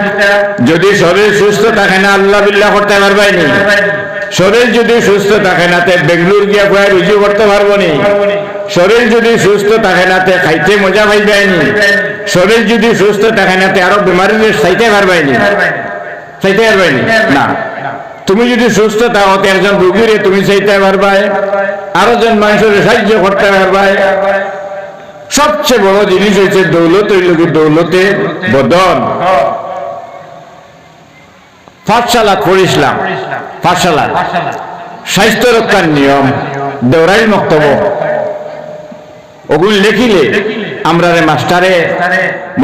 যদি শরীর সুস্থ থাকে না আল্লাহ বিল্লাহ করতে পারবাই নি শরীর যদি সুস্থ থাকে না তে বেঙ্গলুর গিয়া কয়ে রুজু করতে পারবো নি শরীর যদি সুস্থ থাকে না তে খাইতে মজা পাইবাইনি শরীর যদি সুস্থ থাকে না তে আরো বেমারির চাইতে পারবাইনি না তুমি যদি সুস্থ থাকো তে একজন রুগীরে তুমি চাইতে পারবাই আরো জন মানুষের সাহায্য করতে পারবাই সবচেয়ে বড় জিনিস হচ্ছে দৌলত দৌলতে বদন পাঠশালা করিসলাম পাঠশালা স্বাস্থ্য রক্ষার নিয়ম দেওরাই বক্তব্য ওগুলি লেখিলে আমরা মাস্টারে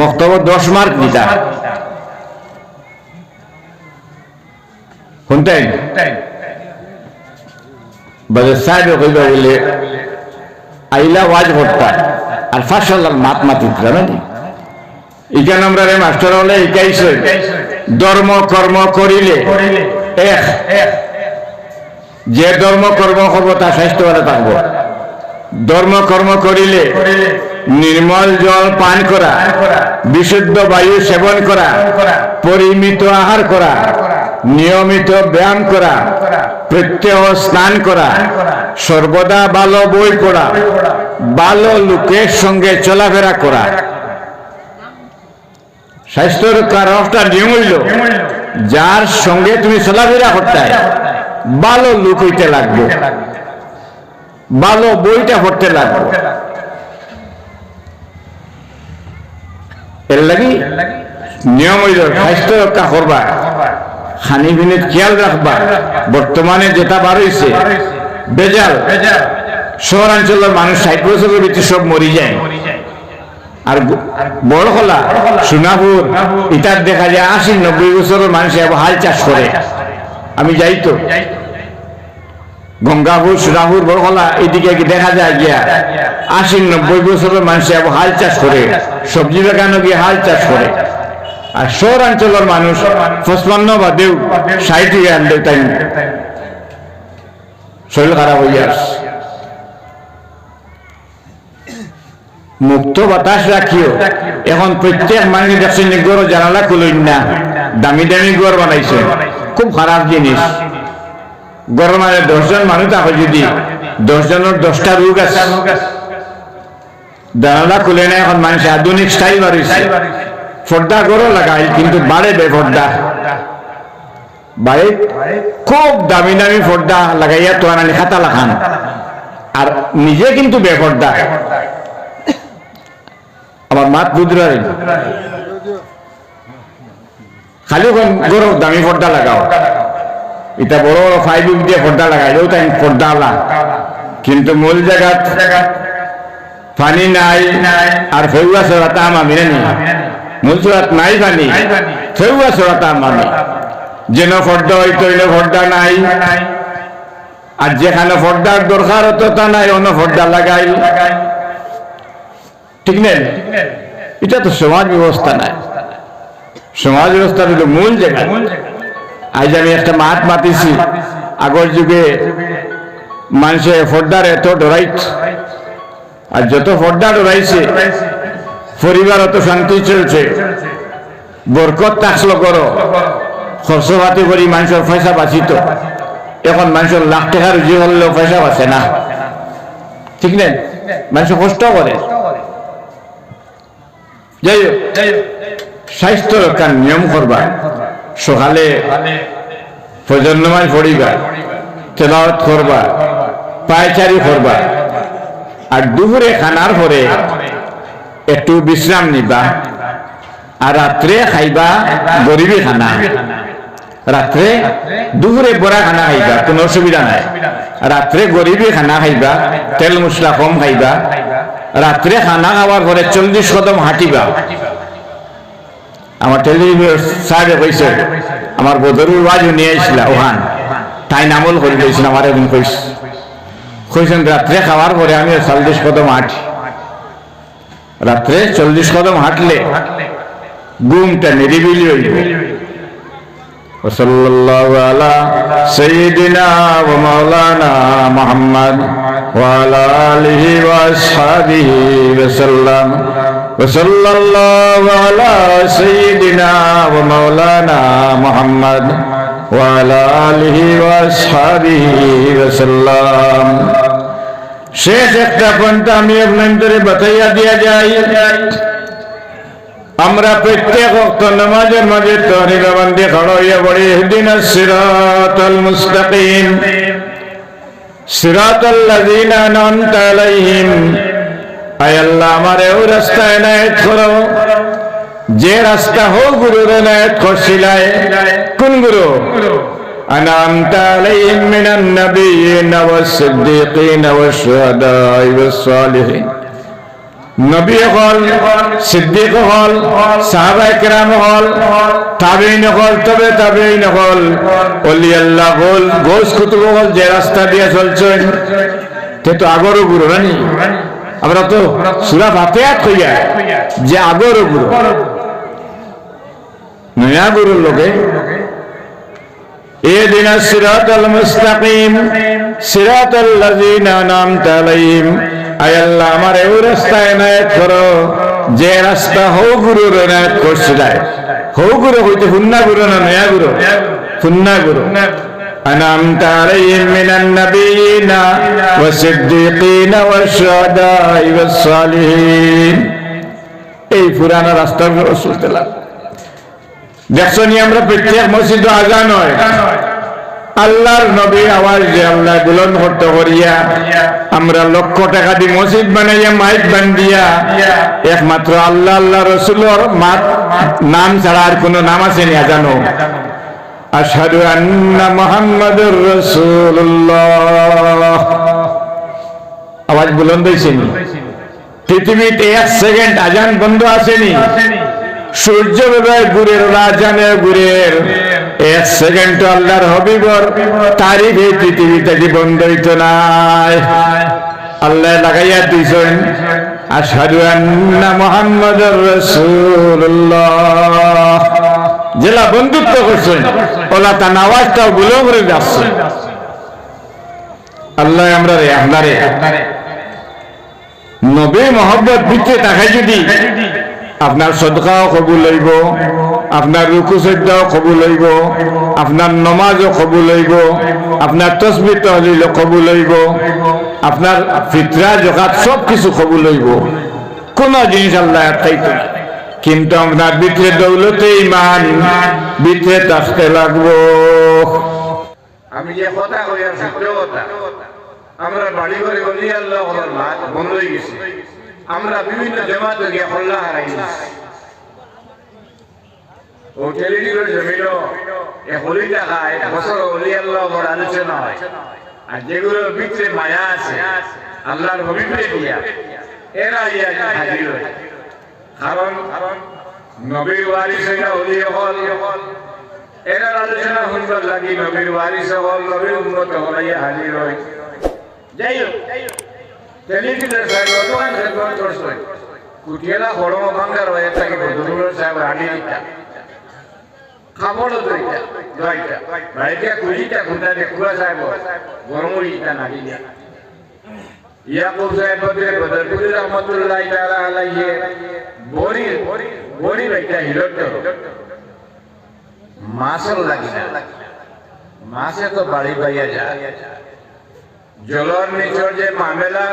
বক্তব্য 10 মার্ক দিতাম শুনতেন বাজার সাহেব কইবা বলে আইলা ওয়াজ করতাম আর পাঠশালার মাত মাতিত জানেন এখানে আমরা মাস্টার হলে একাইছে ধর্ম কর্ম করিলে এক যে ধর্ম কর্ম করবো তা স্বাস্থ্য ভালো থাকবো ধর্ম কর্ম করিলে নির্মল জল পান করা বিশুদ্ধ বায়ু সেবন করা পরিমিত আহার করা নিয়মিত ব্যায়াম করা প্রত্যহ স্নান করা সর্বদা ভালো বই পড়া ভালো লোকের সঙ্গে চলাফেরা করা স্বাস্থ্য রক্ষার একটা নিয়ম হইল যার সঙ্গে তুমি চলাফেরা করতে ভালো লোক হইতে লাগবে, ভালো বইটা পড়তে লাগবে। এর লাগি নিয়ম হইল স্বাস্থ্য রক্ষা করবা, খানি পিনির খেয়াল রাখবা। বর্তমানে যেটা বার হইছে বেজাল, শহরাঞ্চলের মানুষ 60 বছরের ভিতরে সব মরি যায়। আর বড় খোলা সোনাপুর ইটার দেখা যায় 80-90 বছরের মানুষ হাল চাষ করে। আমি যাই তো গঙ্গাপুর সোনাপুর বড় খোলা এদিকে দেখা যায় গিয়া 80-90 বছরের মানুষ হাল চাষ করে, সবজি বাগানো গিয়ে হাল চাষ করে। আর শহরাঞ্চলের মানুষ 55 বাদেও 60 আনবে, তাই শরীর খারাপ হয়ে আসে। মুক্ত বাতাস রাখিও। এখন প্রত্যেক মানুষ দেখছেন গড় জানালা খুলুন না, দামি দামি গড় বানাইছে, খুব খারাপ জিনিস। গড় মানে 10 জন মানুষ থাকে, যদি 10 জনের 10টা রোগ আছে। জানালা খুলে না, এখন মানুষ আধুনিক স্টাইল বাড়িছে, পর্দা গড়ও লাগাই কিন্তু বাড়ে বেপর্দা, বাড়ে খুব দামি দামি পর্দা লাগাইয়া তো আনানি খাতা লাখান, আর নিজে কিন্তু বেপর্দা। আমার মাত বুঝরা খালি গরম দামি পর্দা লাগাও, এটা বড় বড় 5 দিয়ে পর্দা লাগাইলেও তাই পর্দা আলা, কিন্তু মূল জায়গা পানি নাই। আর ফেউয়া সরাতা আমি নি, মূল সরাত নাই পানি, ফেউয়া সরাতা আমি যেন পর্দা হইতো পর্দা নাই। আর যেখানে পর্দার দরকার হতো তা নাই, অন্য পর্দা লাগাই, ঠিক নেই? এটা তো সমাজ ব্যবস্থা নাই। সমাজ ব্যবস্থা হলো মূল জায়গা। আজ আমি একটা মাত মাতিছি, আগর যুগে মানুষে পর্দার এত ডরাইত, আর যত পর্দা ডরাইছে পরিবার অত শান্তি চলছে, বরকত থাকলো করো, খরচ পাতি করি মানুষের পয়সা বাঁচিত। এখন মানুষের লাখ টাকা রুজি হলেও পয়সা বাঁচে না, ঠিক নেই? মানুষ কষ্ট করে। যাই হোক, স্বাস্থ্য রক্ষার নিয়ম করবা। সকালে ফজর নামাজ পড়িবা, তেলাওয়াত করবা, পায়চারি করবা, আর দুপুরে খানার পরে একটু বিশ্রাম নিবা, আর রাত্রে খাইবা গরিবি খানা। রাত্রে দুপুরে বড়া খানা খাইবা, কোনো অসুবিধা নাই। রাত্রে গরিবি খানা খাইবা, তেল মশলা কম খাইবা। রাত্রে খানা খাওয়ার পরে 40 কদম হাঁটিবা। আমার টেলিভিশন সাহেব কইছে, আমার বদরুর ওয়াজও নিয়ে আসছিল ওখান, তাই নামল করে দিয়েছিল। আমার একদিন কইছেন রাত্রে খাওয়ার পরে আমি 40 কদম হাঁটি। রাত্রে 40 কদম হাঁটলে ঘুমটা নিরিবিলি হইব। ওয়াসাল্লাল্লাহু আলা সাইয়্যিদিনা ওয়া মাওলানা মুহাম্মদ ওয়া আলা আলিহি ওয়া আসহাবিহি ওয়া সাল্লাম। ওয়াসাল্লাল্লাহু আলা সাইয়্যিদিনা ওয়া মাওলানা মুহাম্মদ ওয়া আলা আলিহি ওয়া আসহাবিহি ওয়া সাল্লাম। শেষ একটা পয়েন্ট আমি আপনাদের বাতাইয়া দিয়া যাই। আমরা প্রত্যেক ওয়াক্ত নামাজের মাঝে তাহরিরা বান্দে খড়া হইয়া পড়ি, ইহদিনাস সিরাতাল মুস্তাকিম সিরাতাল লাযিনা আন'আমতা আলাইহিম। আয় আল্লাহ, আমারে ওই রাস্তায় এনায়েত করো যে রাস্তা হো গুরুর এনায়েত করছিলাই। কোন গুরু? আন'আমতা আলাইহিম মিনান নাবিয়্যিনা ওয়াস সিদ্দীকিনা ওয়াশ শুহাদা'i ওয়াস সালিহিন। নবী হল, সিদ্দিক হল, সাহাবায়ে কেরাম হল, তাবেঈন হল, তবে তাবেঈন হল, ওলি আল্লাহ হল, গোস কুতুব হল, যে রাস্তা দিয়ে চলছেন তে তো আগরও গুরু রানি। আমরা তো সূরা ফাতিহা কইয়া যে আগরও গুরু, নয়া গুরুর লোকে ইহদিনাস সিরাতাল মুস্তাকিম সিরাতাল লাযিনা আন'আমতা আলাইহিম। আয় আল্লাহ, আমার ওই রাস্তা এনায়েত করো যে রাস্তা হো গুরুর এনায়েত করছিলাই। হো গুরু হইতে হুন্না গুরু না নয়া গুরু? হুন্না গুরু। আন'আমতা আলাইহিম মিনান নাবিয়্যিনা ওয়াস সিদ্দীকিনা ওয়াশ শুহাদা'i ওয়াস সালিহিন। এই পুরানো রাস্তার উপর চলতে লাগলো। দেখছো নি আমরা প্রত্যেক মসজিদ আজান হয় আল্লাহর নবীর আওয়াজ যে আল্লাহ বুলন্দ করতে করিয়া আমরা লক্ষ টাকা দিয়ে মসজিদ বানাইয়া মাইক বান্ধিয়া একমাত্র আল্লাহ আল্লাহ রসুলের নাম ছাড়া আর কোন নাম আছে নি আজানো আশহাদু আন্না মুহাম্মাদুর রাসূলুল্লাহ আওয়াজ বুলন্দ হইছে নি পৃথিবীতে 1 সেকেন্ড আজান বন্ধ আসেনি সূর্য উদয় গুরের আজানে গুরের 1 সেকেন্ড আল্লাহর হাবিবর তারিফ এই পৃথিবীতে কি বন্ধ হইতো নাই আল্লাহ লাগাইয়া দিয়েছেন আশহাদু আন্না মুহাম্মাদুর রাসূলুল্লাহ জেলা বন্ধুত্ব করছেন ওলা তার আওয়াজটাও গুলো করে যাচ্ছে আল্লাহ আমরা রে আপনারে নবী মহব্বত ভিতরে তাকাই যদি আপনার সদকাও কবুল হইব আপনার রুকু সজ্জাও কবুল হইব আপনার নমাজও কবুল হইব আপনার তসবিহ তাহলিল কবুল হইব আপনার ফিতরা যাকাত সব কিছু কবুল হইব কোন জিনিস আল্লাহ চাইতো না কিন্তু আপনার ভিতরে দৌলতে ঈমান ভিতরে থাকতে লাগবো আমি যে কথা কই আর সত্য কথা আমরা বাড়ি ঘরে বলি আল্লাহ ওর মাত বন্ধ হয়ে গেছে আমরা বিভিন্ন জামাতে গিয়ে আল্লাহ হারাইছি ও টেলিভিশনের জমিনো এ হলি টাকায় বছর ওলি আল্লাহ ওর আলোচনা হয় আর যেগুলোর ভিতরে মায়া আছে আল্লাহর হবিবরে দিয়া এরা ইয়া হাজির হয় কারণ নবীর ওয়ারিস হইয়া ওলি হল এরা আলোচনা শুনবার লাগি নবীর ওয়ারিস হল নবীর উম্মত হলাইয়া হাজির হয় যাই হোক টেলিভিশনের সাহেব দোকান খেদমত করছে কুটিয়ালা হড়ম ভাঙ্গার হয়ে থাকে বদরুল সাহেব রানি দিতা খাবড় দইটা ভাইটা কুড়িটা ঘুরতে দেখুয়া সাহেব গরমুড়ি ইটা নাগি দিয়া ইয়াকুব সাহেব বদরপুরি রহমতুল্লাহ তাআলা আলাইহি বড়ি ভাইটা হিলট মাসল লাগি না মাসে তো বাড়ি পাইয়া যায় জলর নিচর যে মামেলা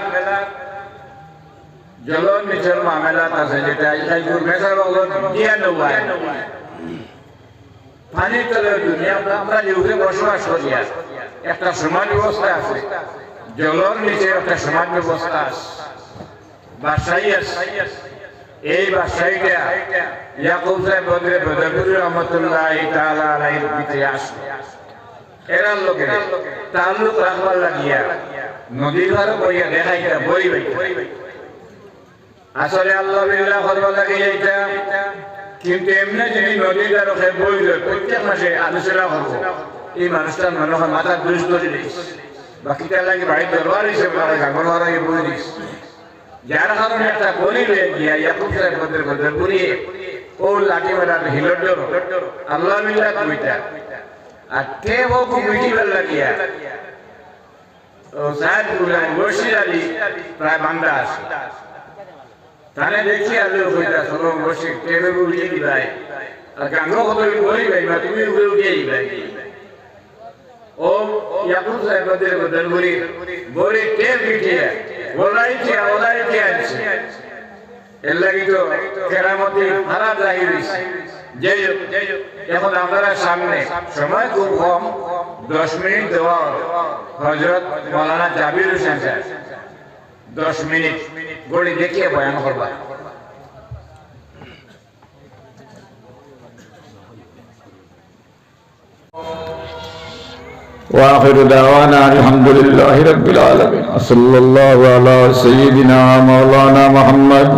আছে যেটা পানির তলে দুনিয়া আমরা যেভাবে বসবাস করি একটা সমাজ ব্যবস্থা আছে জলর নিচে একটা সমাজ ব্যবস্থা আছে বাসাই আছে এই বাসাইটা ইয়াকুব সাহেব বদরপুরি রহমতুল্লাহ তাআলা আলাইহির ভিতরে আসে এরার লোকের তাল্লুক রাখবার লাগিয়া নদীর ধারে বইয়া দেখাইটা বই আসলে আল্লাহ বিল্লাহ করবার লাগে এইটা কিন্তু এমনি যদি নদীর ধারে বই প্রত্যেক মাসে আলোচনা করবো এই মানুষটার মানুষের মাথার দুষ ধরে দিস বাকিটার লাগে বাড়ি দরবার হিসেবে গাঙ্গর হারাই বই দিস যার কারণে একটা বলি লয়ে গিয়া ইয়াকুব সাহেব বদরপুরি ও লাঠি মারা হিলট আল্লাহ বিল্লাহ কইতা আর কে वो কমিটি वाला किया তো সাহেব গুলাম বশির আলী প্রায় বান্দা আছে তারে দেখি আলো কইতা সরো বশির টেবে উঠিয়ে দিবাই আর গাঙ্গো কত বলি ভাই মা তুমি উঠিয়ে দিবাই ও ইয়াকুব সাহেব বদরপুরি বড়ি টেব উঠিয়ে ওলাই কি আছে এর লাগি তো কেরামতি খারাপ জাহিরিস যাই হোক এখন আপনারা সামনে সময় খুব কম 10 মিনিট দেওয়া হযরত মাওলানা জাবির হোসেন সাহেব 10 মিনিট গড়ি দেখিয়ে বয়ান করবা وآخر دعوانا الحمد لله رب العالمين صلى الله على سيدنا مولانا محمد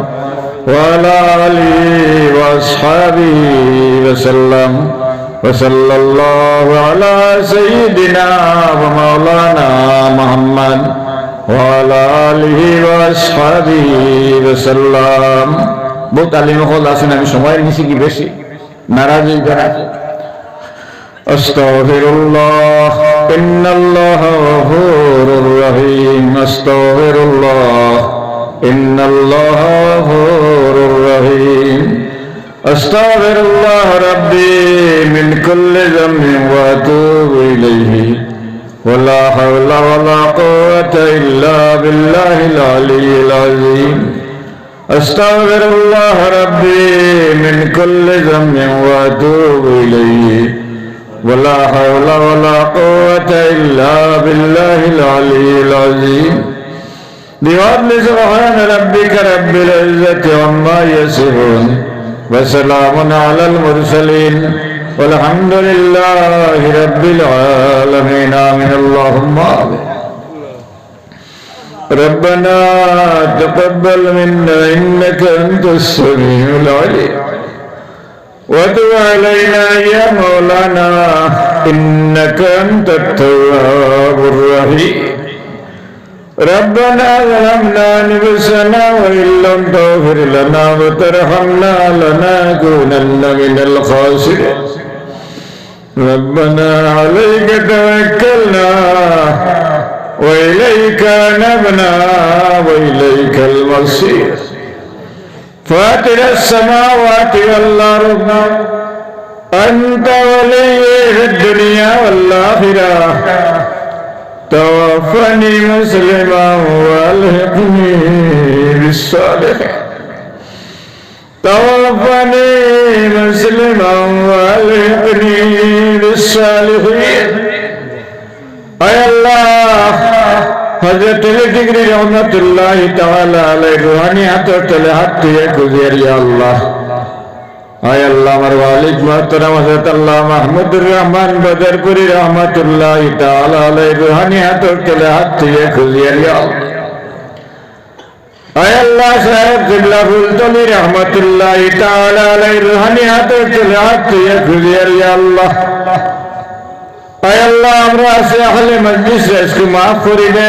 وعلى آله وأصحابه وسلم وصلى الله على سيدنا ومولانا محمد وعلى آله وأصحابه وسلم বহুত আলিম হল আছেন আমি সময়ের নিচে কি বেশি নারাজি করা আস্তাগফিরুল্লাহ ইন্নাল্লাহা গফুরুর রহিম আস্তাগফিরুল্লাহ ইন্নাল্লাহা গফুরুর রহিম আস্তাগফিরুল্লাহ রাব্বি মিন কুল্লি যামবিন ওয়া আতুবু ইলাইহি ওয়ালা হাওলা ওয়ালা কুওয়াতা ইল্লা বিল্লাহিল আলিয়্যিল আযীম أستغفر الله ربي من كل ذنب وأتوب إليه ولا حول ولا قوة إلا بالله العلي العظيم بفضل سبحان ربك رب العزة عما يصفون وسلام على المرسلين والحمد لله رب العالمين آمين اللهم آمين ربنا تقبل منا إنك أنت السميع العليم وتب علينا يا مولانا إنك أنت التواب الرحيم ربنا ظلمنا أنفسنا وإن لم تغفر لنا وترحمنا لنكونن من الخاسرين ربنا عليك توكلنا وإليك نبنا وإليك المصير فاطر السماوات والأرض أنت ولي في الدنيا والآخرة توفني مسلما والحقني بالصالحين توفني مسلما والحقني بالصالحين أي الله حضرت الدگری رحمت اللہ تعالی علیہ روحانی حضرت الحق یکوزیر یا اللہ اے اللہ ہمارے والد محترم حضرت اللہ محمد الرحمن بدرپوری رحمت اللہ تعالی علیہ روحانی حضرت الحق یکوزیر یا اللہ اے اللہ صاحب قبلہ فلطلی رحمت اللہ تعالی علیہ روحانی حضرت الحق یکوزیر یا اللہ اے اللہ हमरा से अहले मजलिस से इसको माफ कर दे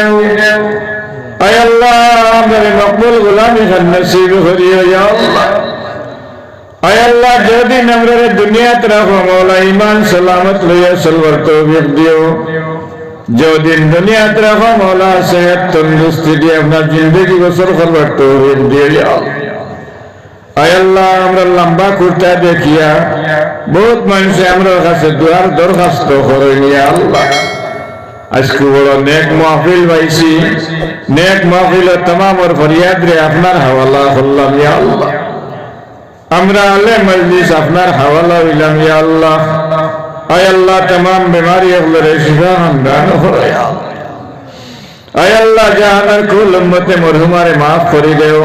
اے اللہ मेरे मकबूल गुलामी का नसीब करियो या अल्लाह اے اللہ जो दिन हमरे दुनिया तरफ मौला ईमान सलामत लिया सलवर तौफीक दियो जो दिन दुनिया तरफ मौला सेहत तंदुरुस्ती दिए अपना जिंदगी को सरखर तौफीक दियो या अल्लाह আয় আল্লাহ আমরা লম্বা কুর্তা দেখিয়া বহুত মানুষে আমরা কাছে দুয়ার দরখাস্ত করেন ইয়া আল্লাহ আজকে বড় নেক মাহফিল পাইছি নেক মাহফিল तमाम और फरियाद रे আপনার হাওয়ালা করলাম ইয়া আল্লাহ আমরা আলে মজলিস আপনার হাওয়ালা হইলাম ইয়া আল্লাহ আয় আল্লাহ तमाम बीमारी গুলোরে শিফা দান করো ইয়া আল্লাহ আয় আল্লাহ জাহানের কুল উম্মতে মরহুমারে maaf করে দেও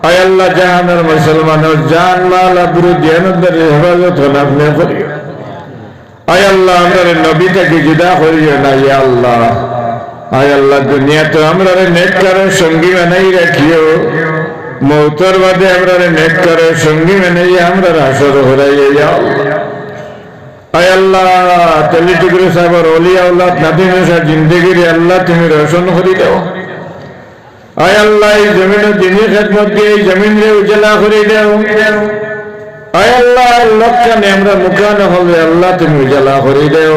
আয় আল্লাহ জাহানের মুসলমানের জান মাল আবরু জানাতের হেফাজত আপনি করিও আয় আল্লাহ আমাদের নবী থেকে জুদা করিও না ইয়া আল্লাহ আয় আল্লাহ দুনিয়াতে আমরা নেককারের সঙ্গী বানাই রাখিও মওতের বাদে আমরা নেককারের সঙ্গী বানাই আমরা হাসর হরাইও ইয়া আল্লাহ আয় আল্লাহ তেলি টুকরে সাহেবের ওলিয়া আল্লাহ নাতি মেশা জিন্দেগির আল্লাহ তুমি রোশন করে দাও আয় আল্লাহ এই জমিনের দিনী খেদমত দিয়ে এই জমিন রে উজালা করে দাও আয় আল্লাহ লক্ষণে আমরা মুখানো হবে আল্লাহ তুমি উজালা করে দাও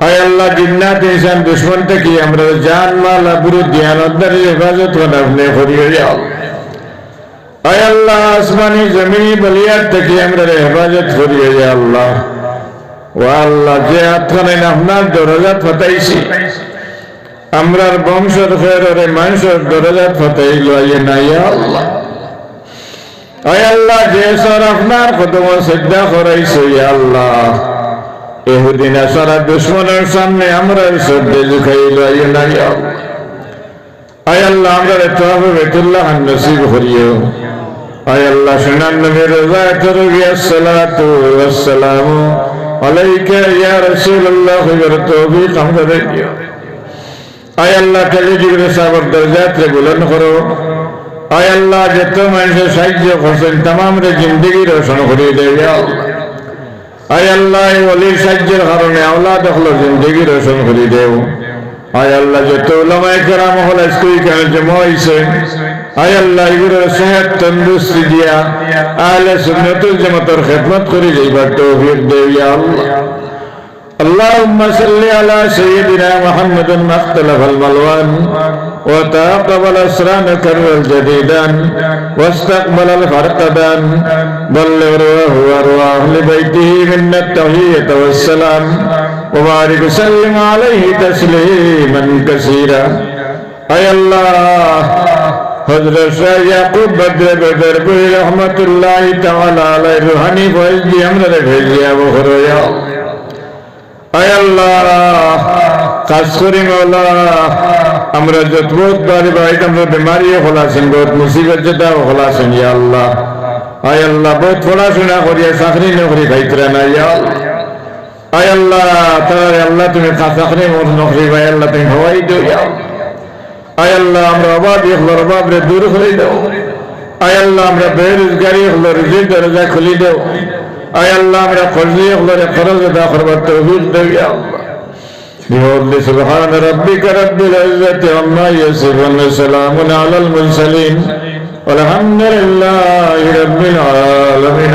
আয় আল্লাহ জিন্নাত ইনসান দুশ্মন থেকে আমরা জান মাল আবরু দিয়ানতদারি হেফাজত করে আপনি করিও যাও আয় আল্লাহ আসমানি জমিনি বলিয়াত থেকে আমরা হেফাজত করিও যা আল্লাহ ও আল্লাহ যে আত্মনে আপনার দরজাত ফাতাইছি আমরার বংশের ফেরে মানুষের দরজাত ফাতাইল না ইয়া আল্লাহ আয় আল্লাহ যে সর আপনার কদম সিজদা করাইছো ইয়া আল্লাহ এহুদিন সারা দুশমনের সামনে আমরা শ্রদ্ধা ঝুঁকাইল না ইয়া আল্লাহ আয় আল্লাহ আমরা তওবা বাইতুল্লাহ নসিব করিও আয় আল্লাহ সুনান নবীর রওজাত রবিয়া সালাতু ওয়াস সালামু আলাইকা ইয়া রাসূলুল্লাহ ওয়া তৌফিক আমাদের দিও আয় আল্লাহ তেলি জিগরে সাবর দরজাত রে বুলন্দ করো আয় আল্লাহ যত মানুষের সাহায্য করছেন तमाम রে জিন্দেগি রোশন করে দেও ইয়া আল্লাহ আয় আল্লাহ এই ওলির সাহায্যের কারণে আওলাদ হলো জিন্দেগি রোশন করে দেও আয় আল্লাহ যত উলামায়ে কেরাম হল স্কুল কানে জমা হইছে আয় আল্লাহ এগুলোর সেহত তন্দুরুস্তি দিয়া আহলে সুন্নাতুল জামাতের খিদমত করে যাইবার তৌফিক দেও ইয়া আল্লাহ اللهم صل على سيدنا محمد مختلف الملوان وتقبل أسرانك الجديدان واستقبل الفرقدان بلغ رواه وأرواح لبيته منا التحية والسلام وبارك وسلم عليه تسليما كثيرا أي الله হযরত শাহ ইয়াকুব বদর বদরপুরি রহমাতুল্লাহি তাআলা আলাইহি রুহানি ফয়েজ দিয়ে আমরা ভেজিয়া বহরো ইয়া আয় আল্লাহ কাজ করি মাওলা আমরা যত বহুত বাড়ি বাড়ি আমরা বিমারি হলাছেন বহুত মুসিবত যেটা হলাছেন ইয়া আল্লাহ আয় আল্লাহ বহুত পড়াশোনা করিয়া চাকরি নকরি খাইতরা না ইয়া আয় আল্লাহ তার আল্লাহ তুমি চাকরি নকরি ভাই আল্লাহ তুমি হওয়াই দিও ইয়া আয় আল্লাহ আমরা অভাবী হলোর অভাবরে দূর করে দাও আয় আল্লাহ আমরা বেরোজগারি হলোর রিজিক দরজা খুলি দাও আয় আল্লাহ আমরা কর্জি হলোর খরচ আদা করবার তৌফিক দাও ইয়া আল্লাহ بفضل سبحان ربك رب العزة عما يصفون وسلام على المرسلين والحمد لله رب العالمين